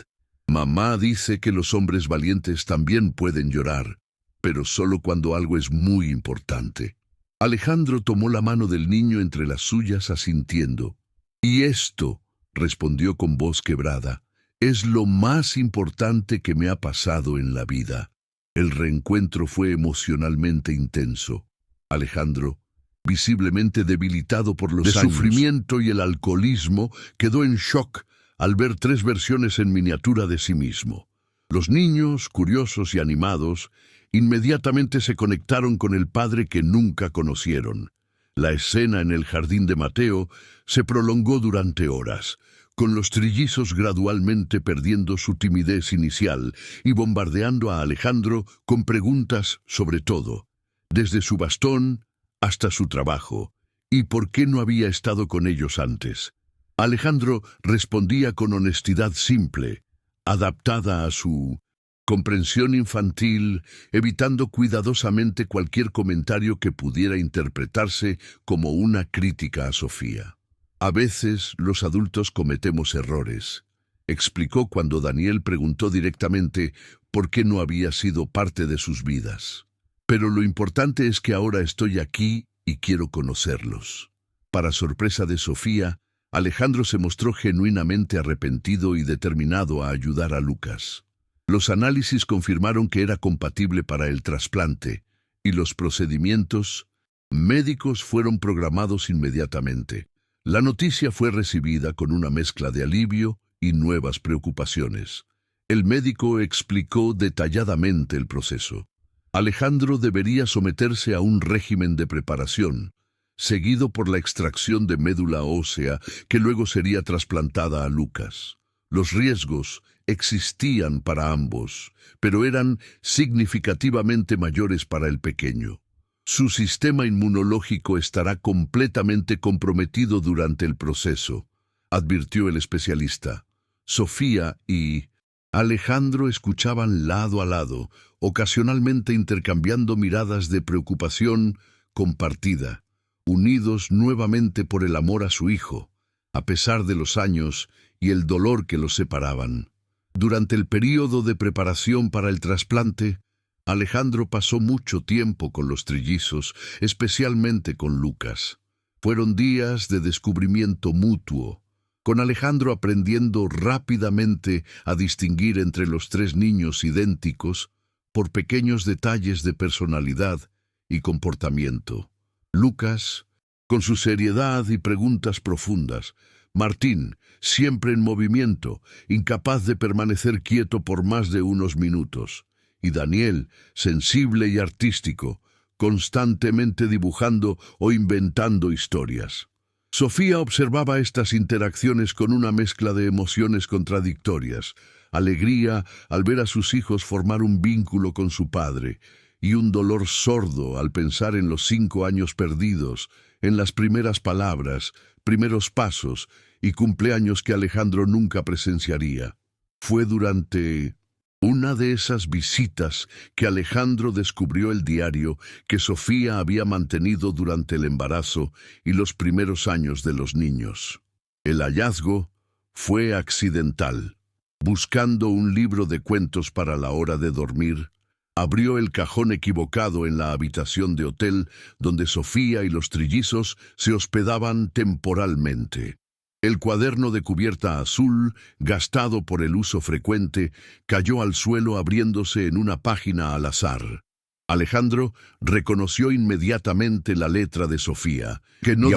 A: «Mamá dice que los hombres valientes también pueden llorar, pero solo cuando algo es muy importante». Alejandro tomó la mano del niño entre las suyas asintiendo. «Y esto», respondió con voz quebrada, «es lo más importante que me ha pasado en la vida». El reencuentro fue emocionalmente intenso. Alejandro, visiblemente debilitado por los años, sufrimiento y el alcoholismo, quedó en shock al ver 3 versiones en miniatura de sí mismo. Los niños, curiosos y animados, inmediatamente se conectaron con el padre que nunca conocieron. La escena en el jardín de Mateo se prolongó durante horas, con los trillizos gradualmente perdiendo su timidez inicial y bombardeando a Alejandro con preguntas sobre todo, desde su bastón hasta su trabajo, y por qué no había estado con ellos antes. Alejandro respondía con honestidad simple, adaptada a su comprensión infantil, evitando cuidadosamente cualquier comentario que pudiera interpretarse como una crítica a Sofía. «A veces los adultos cometemos errores», explicó cuando Daniel preguntó directamente por qué no había sido parte de sus vidas. «Pero lo importante es que ahora estoy aquí y quiero conocerlos». Para sorpresa de Sofía, Alejandro se mostró genuinamente arrepentido y determinado a ayudar a Lucas. Los análisis confirmaron que era compatible para el trasplante, y los procedimientos médicos fueron programados inmediatamente. La noticia fue recibida con una mezcla de alivio y nuevas preocupaciones. El médico explicó detalladamente el proceso. Alejandro debería someterse a un régimen de preparación, seguido por la extracción de médula ósea que luego sería trasplantada a Lucas. Los riesgos existían para ambos, pero eran significativamente mayores para el pequeño. Su sistema inmunológico estará completamente comprometido durante el proceso, advirtió el especialista. Sofía y Alejandro escuchaban lado a lado, ocasionalmente intercambiando miradas de preocupación compartida, unidos nuevamente por el amor a su hijo, a pesar de los años y el dolor que los separaban. Durante el período de preparación para el trasplante, Alejandro pasó mucho tiempo con los trillizos, especialmente con Lucas. Fueron días de descubrimiento mutuo, con Alejandro aprendiendo rápidamente a distinguir entre los 3 niños idénticos por pequeños detalles de personalidad y comportamiento. Lucas, con su seriedad y preguntas profundas. Martín, siempre en movimiento, incapaz de permanecer quieto por más de unos minutos. Y Daniel, sensible y artístico, constantemente dibujando o inventando historias. Sofía observaba estas interacciones con una mezcla de emociones contradictorias, alegría al ver a sus hijos formar un vínculo con su padre, y un dolor sordo al pensar en los 5 años perdidos, en las primeras palabras, primeros pasos y cumpleaños que Alejandro nunca presenciaría. Fue durante una de esas visitas que Alejandro descubrió el diario que Sofía había mantenido durante el embarazo y los primeros años de los niños. El hallazgo fue accidental. Buscando un libro de cuentos para la hora de dormir, abrió el cajón equivocado en la habitación de hotel donde Sofía y los trillizos se hospedaban temporalmente. El cuaderno de cubierta azul, gastado por el uso frecuente, cayó al suelo abriéndose en una página al azar. Alejandro reconoció inmediatamente la letra de Sofía, que no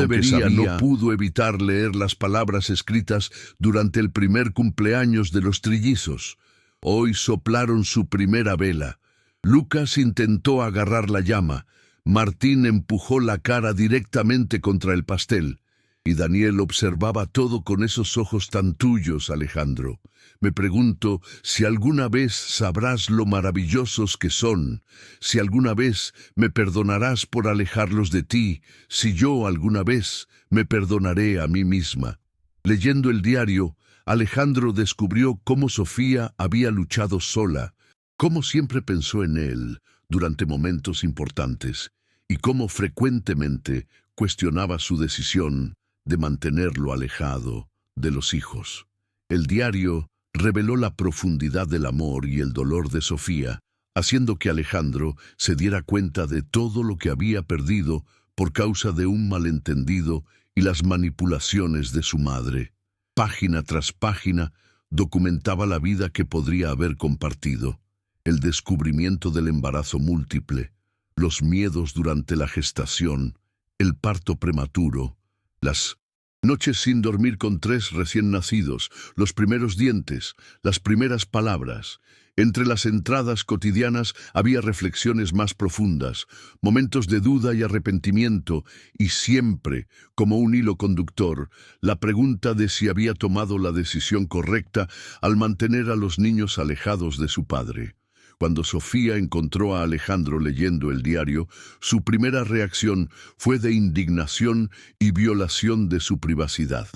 A: pudo evitar leer las palabras escritas durante el primer cumpleaños de los trillizos. Hoy soplaron su primera vela. Lucas intentó agarrar la llama. Martín empujó la cara directamente contra el pastel. Y Daniel observaba todo con esos ojos tan tuyos, Alejandro. Me pregunto si alguna vez sabrás lo maravillosos que son, si alguna vez me perdonarás por alejarlos de ti, si yo alguna vez me perdonaré a mí misma. Leyendo el diario, Alejandro descubrió cómo Sofía había luchado sola, cómo siempre pensó en él durante momentos importantes y cómo frecuentemente cuestionaba su decisión de mantenerlo alejado de los hijos. El diario reveló la profundidad del amor y el dolor de Sofía, haciendo que Alejandro se diera cuenta de todo lo que había perdido por causa de un malentendido y las manipulaciones de su madre. Página tras página documentaba la vida que podría haber compartido, el descubrimiento del embarazo múltiple, los miedos durante la gestación, el parto prematuro, las noches sin dormir con 3 recién nacidos, los primeros dientes, las primeras palabras. Entre las entradas cotidianas había reflexiones más profundas, momentos de duda y arrepentimiento, y siempre, como un hilo conductor, la pregunta de si había tomado la decisión correcta al mantener a los niños alejados de su padre. Cuando Sofía encontró a Alejandro leyendo el diario, su primera reacción fue de indignación y violación de su privacidad.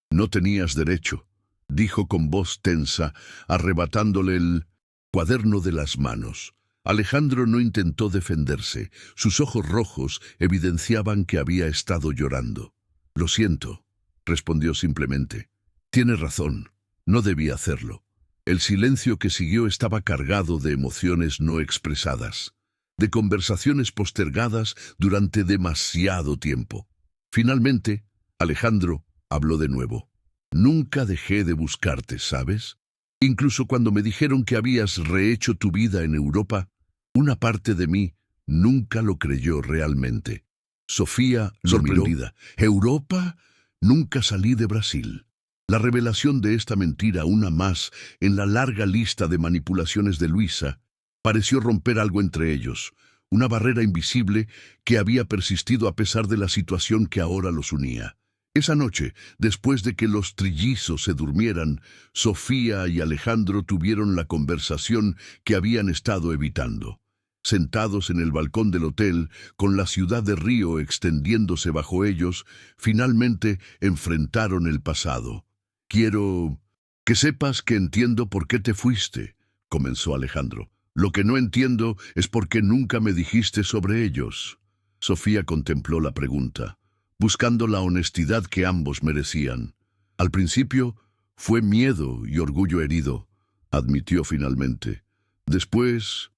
A: «No tenías derecho», dijo con voz tensa, arrebatándole el cuaderno de las manos. Alejandro no intentó defenderse. Sus ojos rojos evidenciaban que había estado llorando. «Lo siento», respondió simplemente. «Tiene razón. No debía hacerlo». El silencio que siguió estaba cargado de emociones no expresadas, de conversaciones postergadas durante demasiado tiempo. Finalmente, Alejandro habló de nuevo. «Nunca dejé de buscarte, ¿sabes? Incluso cuando me dijeron que habías rehecho tu vida en Europa, una parte de mí nunca lo creyó realmente». Sofía lo miró. «¿Europa? Nunca salí de Brasil». La revelación de esta mentira, una más en la larga lista de manipulaciones de Luisa, pareció romper algo entre ellos, una barrera invisible que había persistido a pesar de la situación que ahora los unía. Esa noche, después de que los trillizos se durmieran, Sofía y Alejandro tuvieron la conversación que habían estado evitando. Sentados en el balcón del hotel, con la ciudad de Río extendiéndose bajo ellos, finalmente enfrentaron el pasado. «Quiero que sepas que entiendo por qué te fuiste», comenzó Alejandro. «Lo que no entiendo es por qué nunca me dijiste sobre ellos». Sofía contempló la pregunta, buscando la honestidad que ambos merecían. «Al principio fue miedo y orgullo herido», admitió finalmente. Después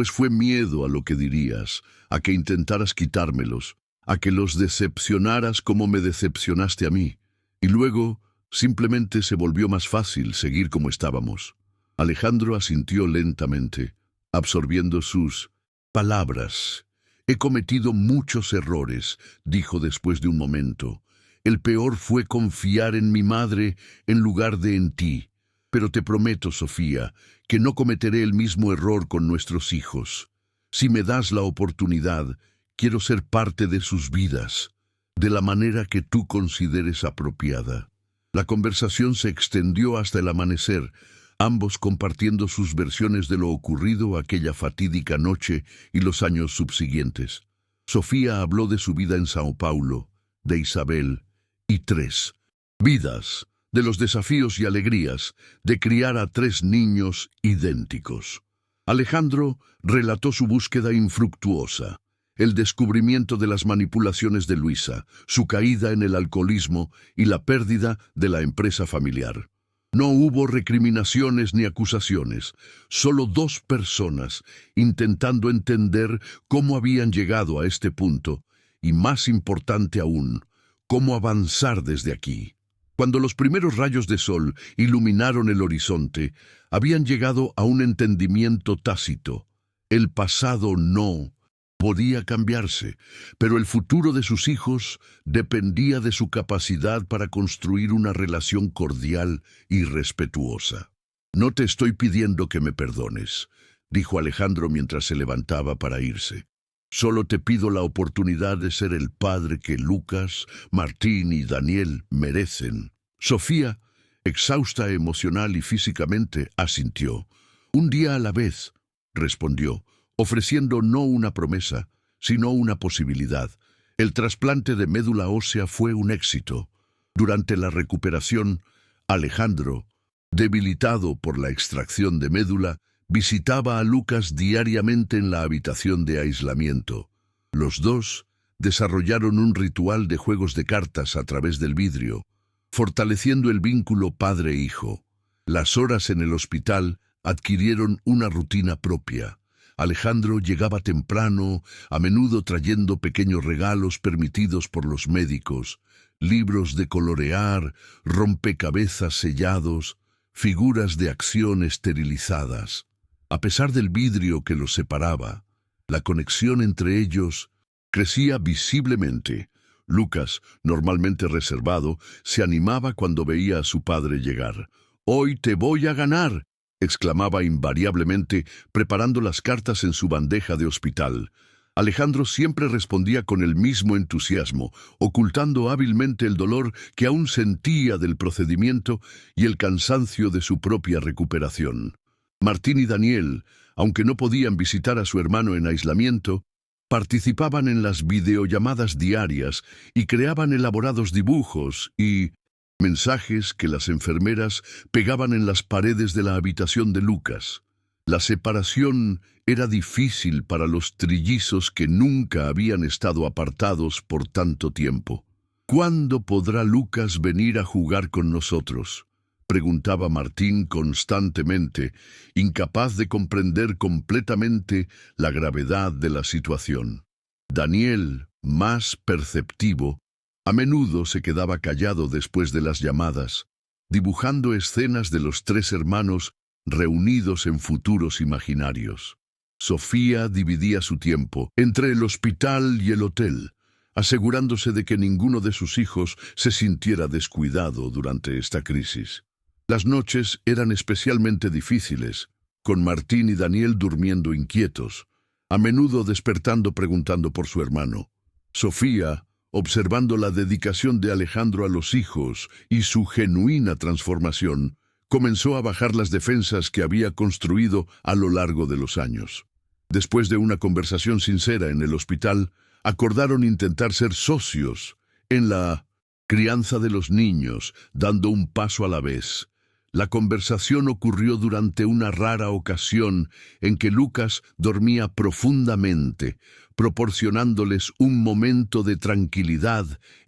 A: fue miedo a lo que dirías, a que intentaras quitármelos, a que los decepcionaras como me decepcionaste a mí. Y luego simplemente se volvió más fácil seguir como estábamos». Alejandro asintió lentamente, absorbiendo sus palabras. «He cometido muchos errores», dijo después de un momento. «El peor fue confiar en mi madre en lugar de en ti. Pero te prometo, Sofía, que no cometeré el mismo error con nuestros hijos. Si me das la oportunidad, quiero ser parte de sus vidas, de la manera que tú consideres apropiada». La conversación se extendió hasta el amanecer, ambos compartiendo sus versiones de lo ocurrido aquella fatídica noche y los años subsiguientes. Sofía habló de su vida en Sao Paulo, de Isabel y 3 vidas, de los desafíos y alegrías de criar a 3 niños idénticos. Alejandro relató su búsqueda infructuosa, el descubrimiento de las manipulaciones de Luisa, su caída en el alcoholismo y la pérdida de la empresa familiar. No hubo recriminaciones ni acusaciones, solo 2 personas intentando entender cómo habían llegado a este punto y, más importante aún, cómo avanzar desde aquí. Cuando los primeros rayos de sol iluminaron el horizonte, habían llegado a un entendimiento tácito. El pasado no podía cambiarse, pero el futuro de sus hijos dependía de su capacidad para construir una relación cordial y respetuosa. «No te estoy pidiendo que me perdones», dijo Alejandro mientras se levantaba para irse. Solo te pido la oportunidad de ser el padre que Lucas, Martín y Daniel merecen. Sofía, exhausta emocional y físicamente, asintió. Un día a la vez, respondió, ofreciendo no una promesa, sino una posibilidad. El trasplante de médula ósea fue un éxito. Durante la recuperación, Alejandro, debilitado por la extracción de médula, visitaba a Lucas diariamente en la habitación de aislamiento. Los dos desarrollaron un ritual de juegos de cartas a través del vidrio, fortaleciendo el vínculo padre-hijo. Las horas en el hospital adquirieron una rutina propia. Alejandro llegaba temprano, a menudo trayendo pequeños regalos permitidos por los médicos, libros de colorear, rompecabezas sellados, figuras de acción esterilizadas. A pesar del vidrio que los separaba, la conexión entre ellos crecía visiblemente. Lucas, normalmente reservado, se animaba cuando veía a su padre llegar. «¡Hoy te voy a ganar!», exclamaba invariablemente, preparando las cartas en su bandeja de hospital. Alejandro siempre respondía con el mismo entusiasmo, ocultando hábilmente el dolor que aún sentía del procedimiento y el cansancio de su propia recuperación. Martín y Daniel, aunque no podían visitar a su hermano en aislamiento, participaban en las videollamadas diarias y creaban elaborados dibujos y mensajes que las enfermeras pegaban en las paredes de la habitación de Lucas. La separación era difícil para los trillizos que nunca habían estado apartados por tanto tiempo. «¿Cuándo podrá Lucas venir a jugar con nosotros?», preguntaba Martín constantemente, incapaz de comprender completamente la gravedad de la situación. Daniel, más perceptivo, a menudo se quedaba callado después de las llamadas, dibujando escenas de los tres hermanos reunidos en futuros imaginarios. Sofía dividía su tiempo entre el hospital y el hotel, asegurándose de que ninguno de sus hijos se sintiera descuidado durante esta crisis. Las noches eran especialmente difíciles, con Martín y Daniel durmiendo inquietos, a menudo despertando preguntando por su hermano. Sofía, observando la dedicación de Alejandro a los hijos y su genuina transformación, comenzó a bajar las defensas que había construido a lo largo de los años. Después de una conversación sincera en el hospital, acordaron intentar ser socios en la crianza de los niños, dando un paso a la vez. La conversación ocurrió durante una rara ocasión en que Lucas dormía profundamente, proporcionándoles un momento de tranquilidad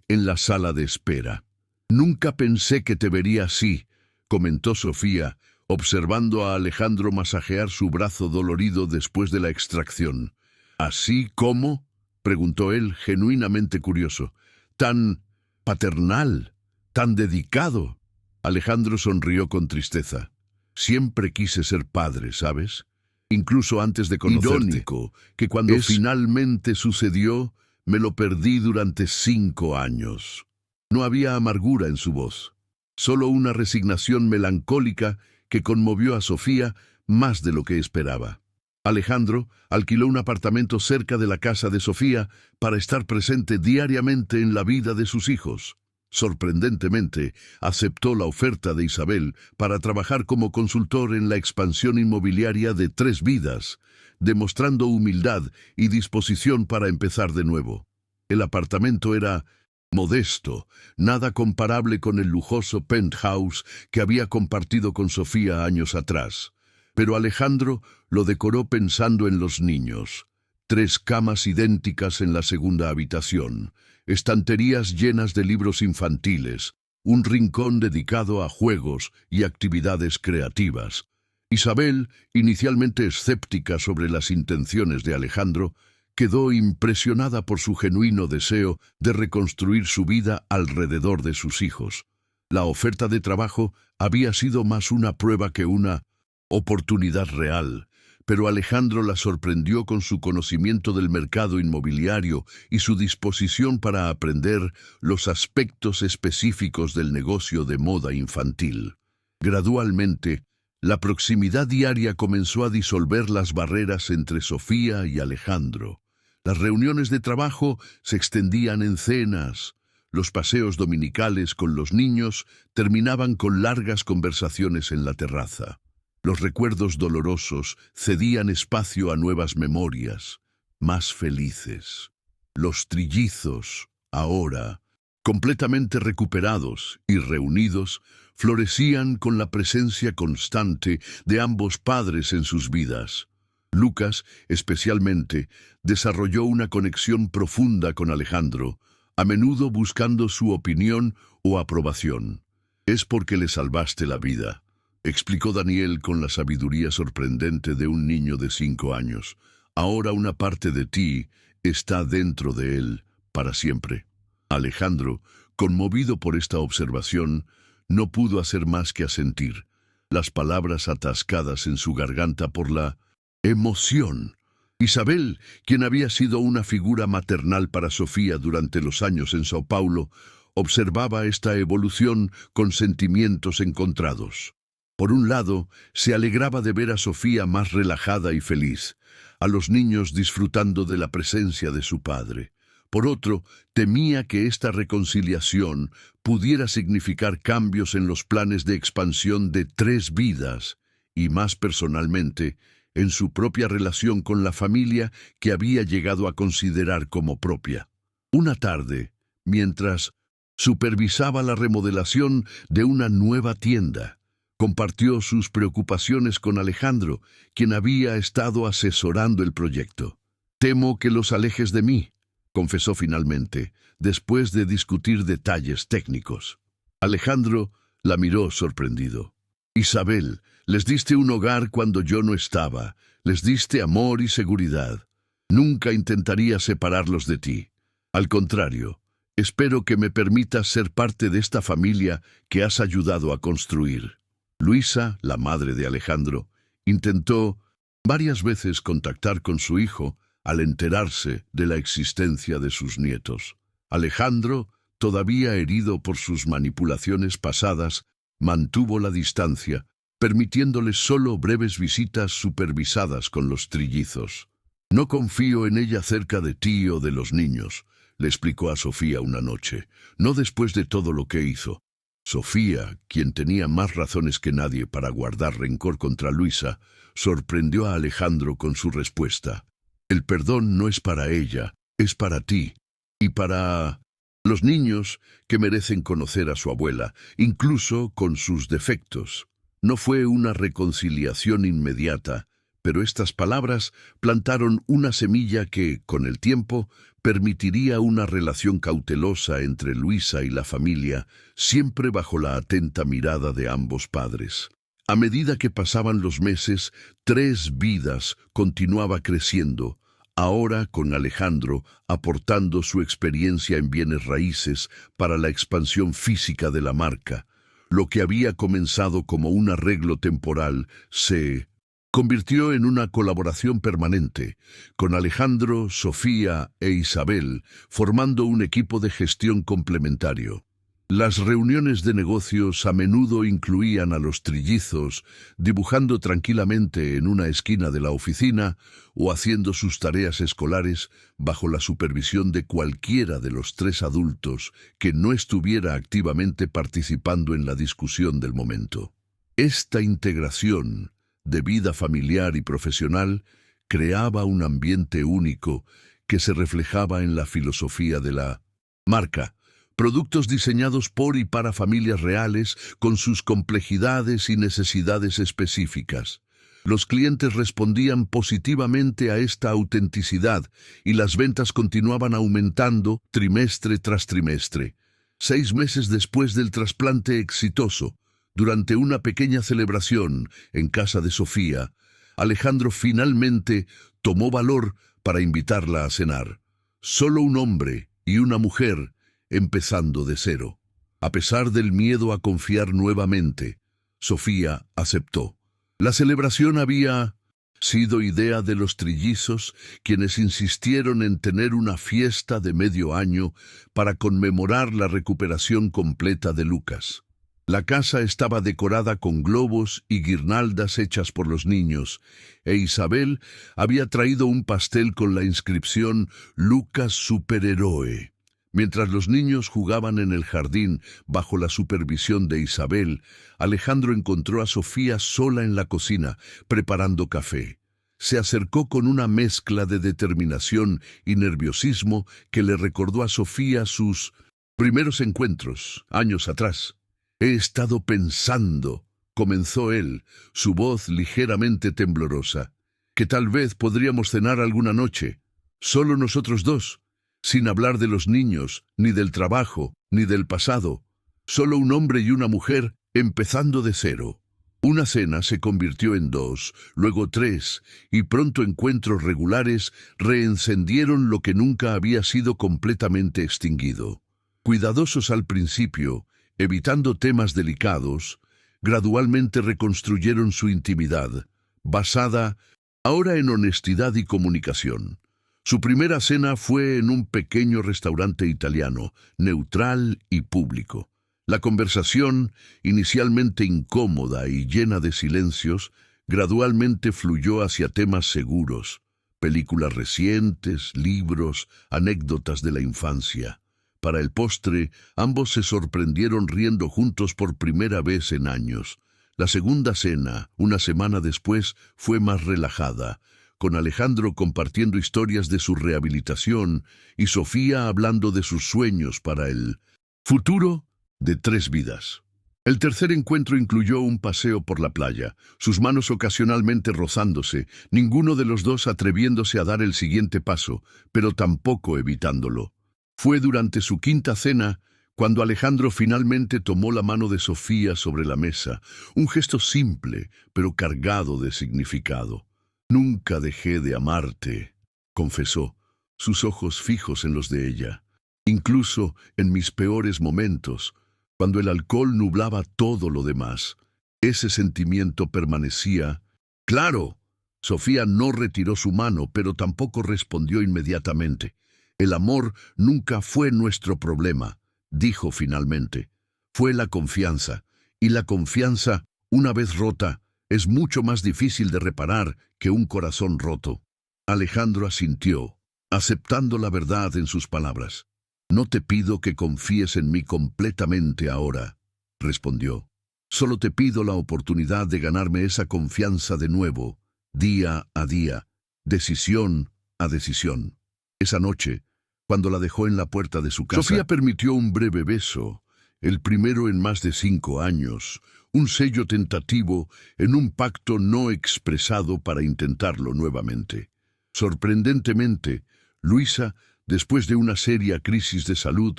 A: en la sala de espera. «Nunca pensé que te vería así», comentó Sofía, observando a Alejandro masajear su brazo dolorido después de la extracción. «¿Así cómo?», preguntó él, genuinamente curioso. «Tan paternal, tan dedicado». Alejandro sonrió con tristeza. «Siempre quise ser padre, ¿sabes? Incluso antes de conocerte. Irónico que cuando finalmente sucedió, me lo perdí durante 5 años». No había amargura en su voz, solo una resignación melancólica que conmovió a Sofía más de lo que esperaba. Alejandro alquiló un apartamento cerca de la casa de Sofía para estar presente diariamente en la vida de sus hijos. Sorprendentemente, aceptó la oferta de Isabel para trabajar como consultor en la expansión inmobiliaria de 3 Vidas, demostrando humildad y disposición para empezar de nuevo. El apartamento era modesto, nada comparable con el lujoso penthouse que había compartido con Sofía años atrás. Pero Alejandro lo decoró pensando en los niños. 3 camas idénticas en la segunda habitación, estanterías llenas de libros infantiles, un rincón dedicado a juegos y actividades creativas. Isabel, inicialmente escéptica sobre las intenciones de Alejandro, quedó impresionada por su genuino deseo de reconstruir su vida alrededor de sus hijos. La oferta de trabajo había sido más una prueba que una oportunidad real, pero Alejandro la sorprendió con su conocimiento del mercado inmobiliario y su disposición para aprender los aspectos específicos del negocio de moda infantil. Gradualmente, la proximidad diaria comenzó a disolver las barreras entre Sofía y Alejandro. Las reuniones de trabajo se extendían en cenas. Los paseos dominicales con los niños terminaban con largas conversaciones en la terraza. Los recuerdos dolorosos cedían espacio a nuevas memorias, más felices. Los trillizos, ahora, completamente recuperados y reunidos, florecían con la presencia constante de ambos padres en sus vidas. Lucas, especialmente, desarrolló una conexión profunda con Alejandro, a menudo buscando su opinión o aprobación. «Es porque le salvaste la vida», explicó Daniel con la sabiduría sorprendente de un niño de 5 años. «Ahora una parte de ti está dentro de él para siempre». Alejandro, conmovido por esta observación, no pudo hacer más que asentir, las palabras atascadas en su garganta por la emoción. Isabel, quien había sido una figura maternal para Sofía durante los años en Sao Paulo, observaba esta evolución con sentimientos encontrados. Por un lado, se alegraba de ver a Sofía más relajada y feliz, a los niños disfrutando de la presencia de su padre. Por otro, temía que esta reconciliación pudiera significar cambios en los planes de expansión de 3 vidas, y más personalmente, en su propia relación con la familia que había llegado a considerar como propia. Una tarde, mientras supervisaba la remodelación de una nueva tienda, compartió sus preocupaciones con Alejandro, quien había estado asesorando el proyecto. «Temo que los alejes de mí», confesó finalmente, después de discutir detalles técnicos. Alejandro la miró sorprendido. «Isabel, les diste un hogar cuando yo no estaba, les diste amor y seguridad. Nunca intentaría separarlos de ti. Al contrario, espero que me permitas ser parte de esta familia que has ayudado a construir». Luisa, la madre de Alejandro, intentó varias veces contactar con su hijo al enterarse de la existencia de sus nietos. Alejandro, todavía herido por sus manipulaciones pasadas, mantuvo la distancia, permitiéndole solo breves visitas supervisadas con los trillizos. «No confío en ella cerca de ti o de los niños», le explicó a Sofía una noche, «no después de todo lo que hizo». Sofía, quien tenía más razones que nadie para guardar rencor contra Luisa, sorprendió a Alejandro con su respuesta. «El perdón no es para ella, es para ti y para los niños que merecen conocer a su abuela, incluso con sus defectos». No fue una reconciliación inmediata, pero estas palabras plantaron una semilla que, con el tiempo, permitiría una relación cautelosa entre Luisa y la familia, siempre bajo la atenta mirada de ambos padres. A medida que pasaban los meses, 3 vidas continuaba creciendo, ahora con Alejandro aportando su experiencia en bienes raíces para la expansión física de la marca. Lo que había comenzado como un arreglo temporal se convirtió en una colaboración permanente, con Alejandro, Sofía e Isabel formando un equipo de gestión complementario. Las reuniones de negocios a menudo incluían a los trillizos dibujando tranquilamente en una esquina de la oficina o haciendo sus tareas escolares bajo la supervisión de cualquiera de los 3 adultos que no estuviera activamente participando en la discusión del momento. Esta integración de vida familiar y profesional creaba un ambiente único que se reflejaba en la filosofía de la marca. Productos diseñados por y para familias reales con sus complejidades y necesidades específicas. Los clientes respondían positivamente a esta autenticidad y las ventas continuaban aumentando trimestre tras trimestre. 6 meses después del trasplante exitoso, durante una pequeña celebración en casa de Sofía, Alejandro finalmente tomó valor para invitarla a cenar. Solo un hombre y una mujer empezando de cero. A pesar del miedo a confiar nuevamente, Sofía aceptó. La celebración había sido idea de los trillizos, quienes insistieron en tener una fiesta de medio año para conmemorar la recuperación completa de Lucas. La casa estaba decorada con globos y guirnaldas hechas por los niños, e Isabel había traído un pastel con la inscripción Lucas Superhéroe. Mientras los niños jugaban en el jardín bajo la supervisión de Isabel, Alejandro encontró a Sofía sola en la cocina, preparando café. Se acercó con una mezcla de determinación y nerviosismo que le recordó a Sofía sus primeros encuentros, años atrás. «He estado pensando», comenzó él, su voz ligeramente temblorosa, «que tal vez podríamos cenar alguna noche, solo nosotros dos, sin hablar de los niños, ni del trabajo, ni del pasado, solo un hombre y una mujer empezando de cero». Una cena se convirtió en dos, luego tres, y pronto encuentros regulares reencendieron lo que nunca había sido completamente extinguido. Cuidadosos al principio, evitando temas delicados, gradualmente reconstruyeron su intimidad, basada ahora en honestidad y comunicación. Su primera cena fue en un pequeño restaurante italiano, neutral y público. La conversación, inicialmente incómoda y llena de silencios, gradualmente fluyó hacia temas seguros, películas recientes, libros, anécdotas de la infancia. Para el postre, ambos se sorprendieron riendo juntos por primera vez en años. La segunda cena, una semana después, fue más relajada, con Alejandro compartiendo historias de su rehabilitación y Sofía hablando de sus sueños para el futuro de 3 vidas. El tercer encuentro incluyó un paseo por la playa, sus manos ocasionalmente rozándose, ninguno de los dos atreviéndose a dar el siguiente paso, pero tampoco evitándolo. Fue durante su quinta cena cuando Alejandro finalmente tomó la mano de Sofía sobre la mesa, un gesto simple, pero cargado de significado. «Nunca dejé de amarte», confesó, sus ojos fijos en los de ella. «Incluso en mis peores momentos, cuando el alcohol nublaba todo lo demás, ese sentimiento permanecía». «Claro». Sofía no retiró su mano, pero tampoco respondió inmediatamente. «El amor nunca fue nuestro problema», dijo finalmente. «Fue la confianza, y la confianza, una vez rota, es mucho más difícil de reparar que un corazón roto». Alejandro asintió, aceptando la verdad en sus palabras. «No te pido que confíes en mí completamente ahora», respondió. «Solo te pido la oportunidad de ganarme esa confianza de nuevo, día a día, decisión a decisión». Esa noche, cuando la dejó en la puerta de su casa, Sofía permitió un breve beso, el primero en más de 5 años, un sello tentativo en un pacto no expresado para intentarlo nuevamente. Sorprendentemente, Luisa, después de una seria crisis de salud,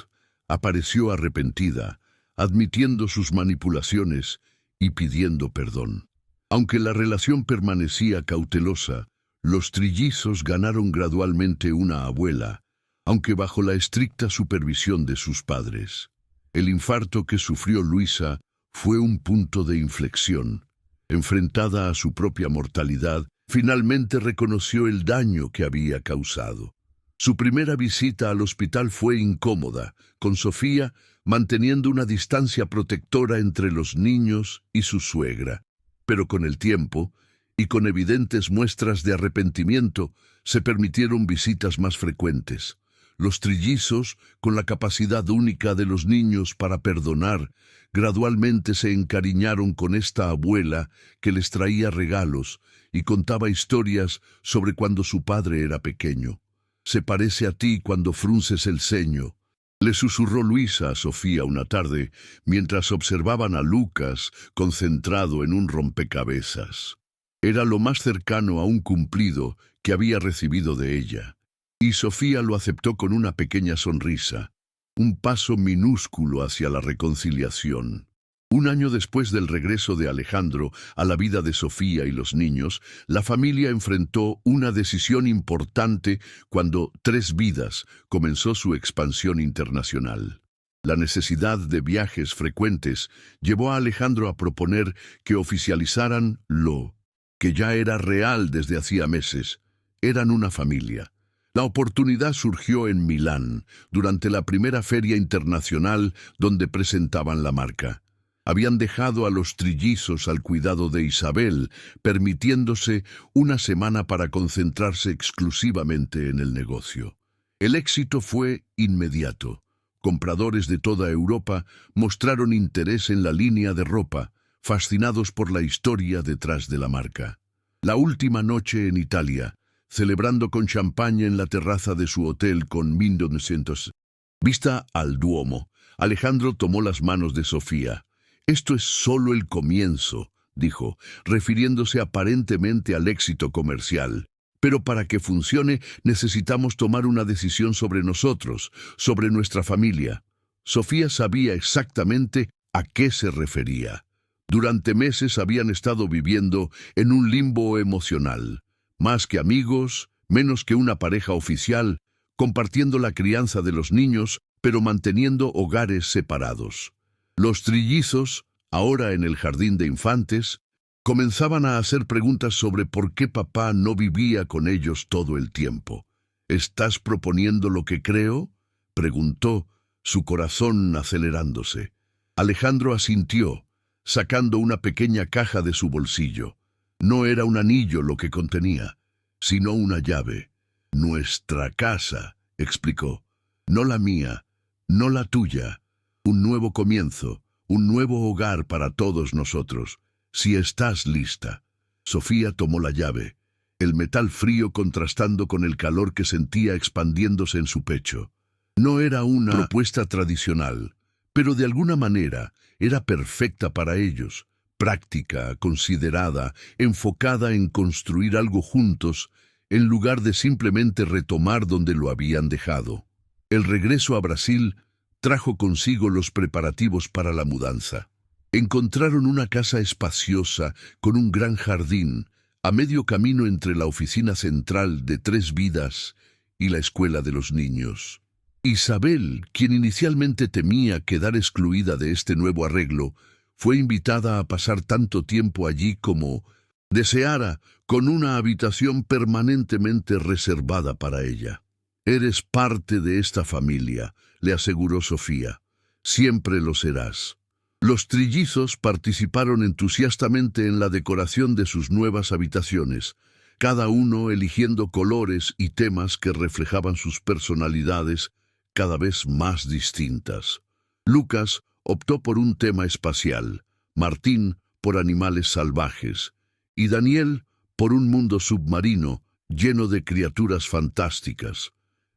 A: apareció arrepentida, admitiendo sus manipulaciones y pidiendo perdón. Aunque la relación permanecía cautelosa, los trillizos ganaron gradualmente una abuela, aunque bajo la estricta supervisión de sus padres. El infarto que sufrió Luisa fue un punto de inflexión. Enfrentada a su propia mortalidad, finalmente reconoció el daño que había causado. Su primera visita al hospital fue incómoda, con Sofía manteniendo una distancia protectora entre los niños y su suegra. Pero con el tiempo, y con evidentes muestras de arrepentimiento, se permitieron visitas más frecuentes. Los trillizos, con la capacidad única de los niños para perdonar, gradualmente se encariñaron con esta abuela que les traía regalos y contaba historias sobre cuando su padre era pequeño. «Se parece a ti cuando frunces el ceño», le susurró Luisa a Sofía una tarde, mientras observaban a Lucas concentrado en un rompecabezas. Era lo más cercano a un cumplido que había recibido de ella. Y Sofía lo aceptó con una pequeña sonrisa, un paso minúsculo hacia la reconciliación. Un año después del regreso de Alejandro a la vida de Sofía y los niños, la familia enfrentó una decisión importante cuando 3 Vidas comenzó su expansión internacional. La necesidad de viajes frecuentes llevó a Alejandro a proponer que oficializaran lo que ya era real desde hacía meses. Eran una familia. La oportunidad surgió en Milán, durante la primera feria internacional donde presentaban la marca. Habían dejado a los trillizos al cuidado de Isabel, permitiéndose una semana para concentrarse exclusivamente en el negocio. El éxito fue inmediato. Compradores de toda Europa mostraron interés en la línea de ropa, fascinados por la historia detrás de la marca. La última noche en Italia, celebrando con champaña en la terraza de su hotel con 1900. Vista al Duomo, Alejandro tomó las manos de Sofía. «Esto es solo el comienzo», dijo, refiriéndose aparentemente al éxito comercial. «Pero para que funcione necesitamos tomar una decisión sobre nosotros, sobre nuestra familia». Sofía sabía exactamente a qué se refería. Durante meses habían estado viviendo en un limbo emocional. Más que amigos, menos que una pareja oficial, compartiendo la crianza de los niños, pero manteniendo hogares separados. Los trillizos, ahora en el jardín de infantes, comenzaban a hacer preguntas sobre por qué papá no vivía con ellos todo el tiempo. «¿Estás proponiendo lo que creo?», preguntó, su corazón acelerándose. Alejandro asintió, sacando una pequeña caja de su bolsillo. No era un anillo lo que contenía, sino una llave. «Nuestra casa», explicó. «No la mía, no la tuya. Un nuevo comienzo, un nuevo hogar para todos nosotros. Si estás lista». Sofía tomó la llave, el metal frío contrastando con el calor que sentía expandiéndose en su pecho. No era una propuesta tradicional, pero de alguna manera era perfecta para ellos. Práctica, considerada, enfocada en construir algo juntos, en lugar de simplemente retomar donde lo habían dejado. El regreso a Brasil trajo consigo los preparativos para la mudanza. Encontraron una casa espaciosa, con un gran jardín, a medio camino entre la oficina central de 3 Vidas y la escuela de los niños. Isabel, quien inicialmente temía quedar excluida de este nuevo arreglo, fue invitada a pasar tanto tiempo allí como deseara, con una habitación permanentemente reservada para ella. «Eres parte de esta familia», le aseguró Sofía. «Siempre lo serás». Los trillizos participaron entusiastamente en la decoración de sus nuevas habitaciones, cada uno eligiendo colores y temas que reflejaban sus personalidades cada vez más distintas. Lucas optó por un tema espacial, Martín por animales salvajes y Daniel por un mundo submarino lleno de criaturas fantásticas.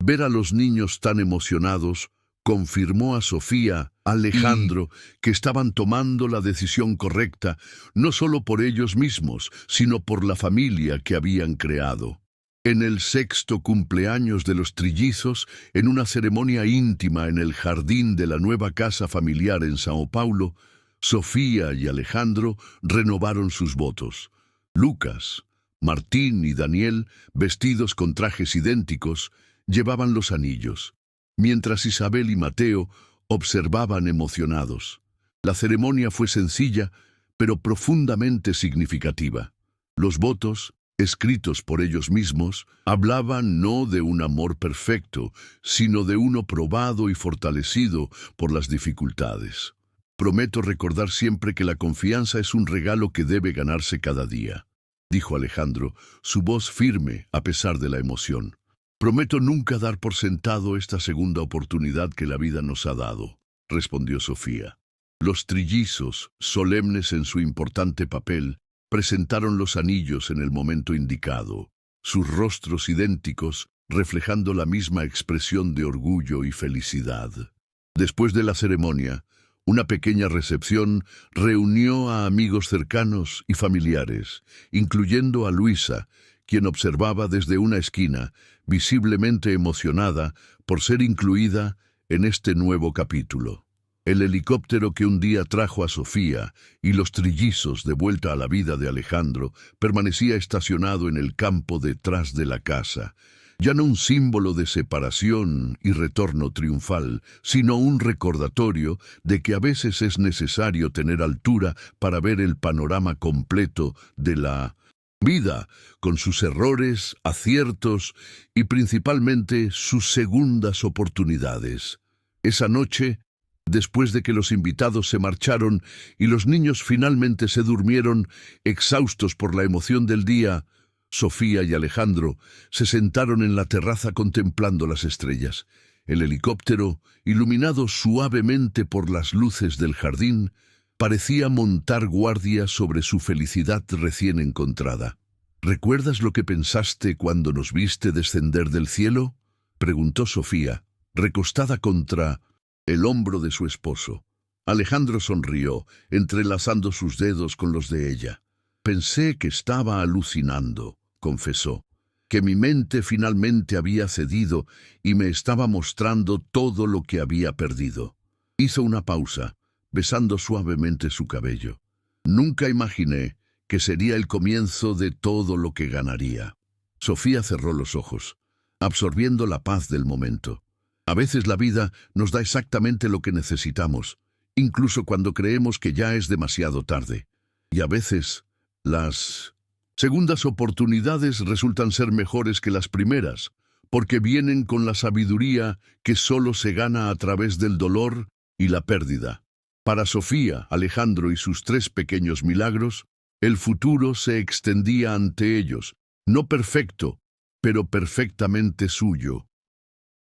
A: Ver a los niños tan emocionados confirmó a Sofía, Alejandro, que estaban tomando la decisión correcta, no solo por ellos mismos, sino por la familia que habían creado. En el 6º cumpleaños de los trillizos, en una ceremonia íntima en el jardín de la nueva casa familiar en Sao Paulo, Sofía y Alejandro renovaron sus votos. Lucas, Martín y Daniel, vestidos con trajes idénticos, llevaban los anillos, mientras Isabel y Mateo observaban emocionados. La ceremonia fue sencilla, pero profundamente significativa. Los votos, escritos por ellos mismos, hablaban no de un amor perfecto, sino de uno probado y fortalecido por las dificultades. «Prometo recordar siempre que la confianza es un regalo que debe ganarse cada día», dijo Alejandro, su voz firme a pesar de la emoción. «Prometo nunca dar por sentado esta segunda oportunidad que la vida nos ha dado», respondió Sofía. Los trillizos, solemnes en su importante papel, presentaron los anillos en el momento indicado, sus rostros idénticos, reflejando la misma expresión de orgullo y felicidad. Después de la ceremonia, una pequeña recepción reunió a amigos cercanos y familiares, incluyendo a Luisa, quien observaba desde una esquina, visiblemente emocionada por ser incluida en este nuevo capítulo. El helicóptero que un día trajo a Sofía y los trillizos de vuelta a la vida de Alejandro permanecía estacionado en el campo detrás de la casa, ya no un símbolo de separación y retorno triunfal, sino un recordatorio de que a veces es necesario tener altura para ver el panorama completo de la vida, con sus errores, aciertos y principalmente sus segundas oportunidades. Esa noche, Después de que los invitados se marcharon y los niños finalmente se durmieron, exhaustos por la emoción del día, Sofía y Alejandro se sentaron en la terraza contemplando las estrellas. El helicóptero, iluminado suavemente por las luces del jardín, parecía montar guardia sobre su felicidad recién encontrada. ¿Recuerdas lo que pensaste cuando nos viste descender del cielo?, preguntó Sofía, recostada contra el hombro de su esposo. Alejandro sonrió, entrelazando sus dedos con los de ella. Pensé que estaba alucinando, confesó, que mi mente finalmente había cedido y me estaba mostrando todo lo que había perdido. Hizo una pausa, besando suavemente su cabello. Nunca imaginé que sería el comienzo de todo lo que ganaría. Sofía cerró los ojos, absorbiendo la paz del momento. A veces la vida nos da exactamente lo que necesitamos, incluso cuando creemos que ya es demasiado tarde. Y a veces, las segundas oportunidades resultan ser mejores que las primeras, porque vienen con la sabiduría que solo se gana a través del dolor y la pérdida. Para Sofía, Alejandro y sus 3 pequeños milagros, el futuro se extendía ante ellos, no perfecto, pero perfectamente suyo.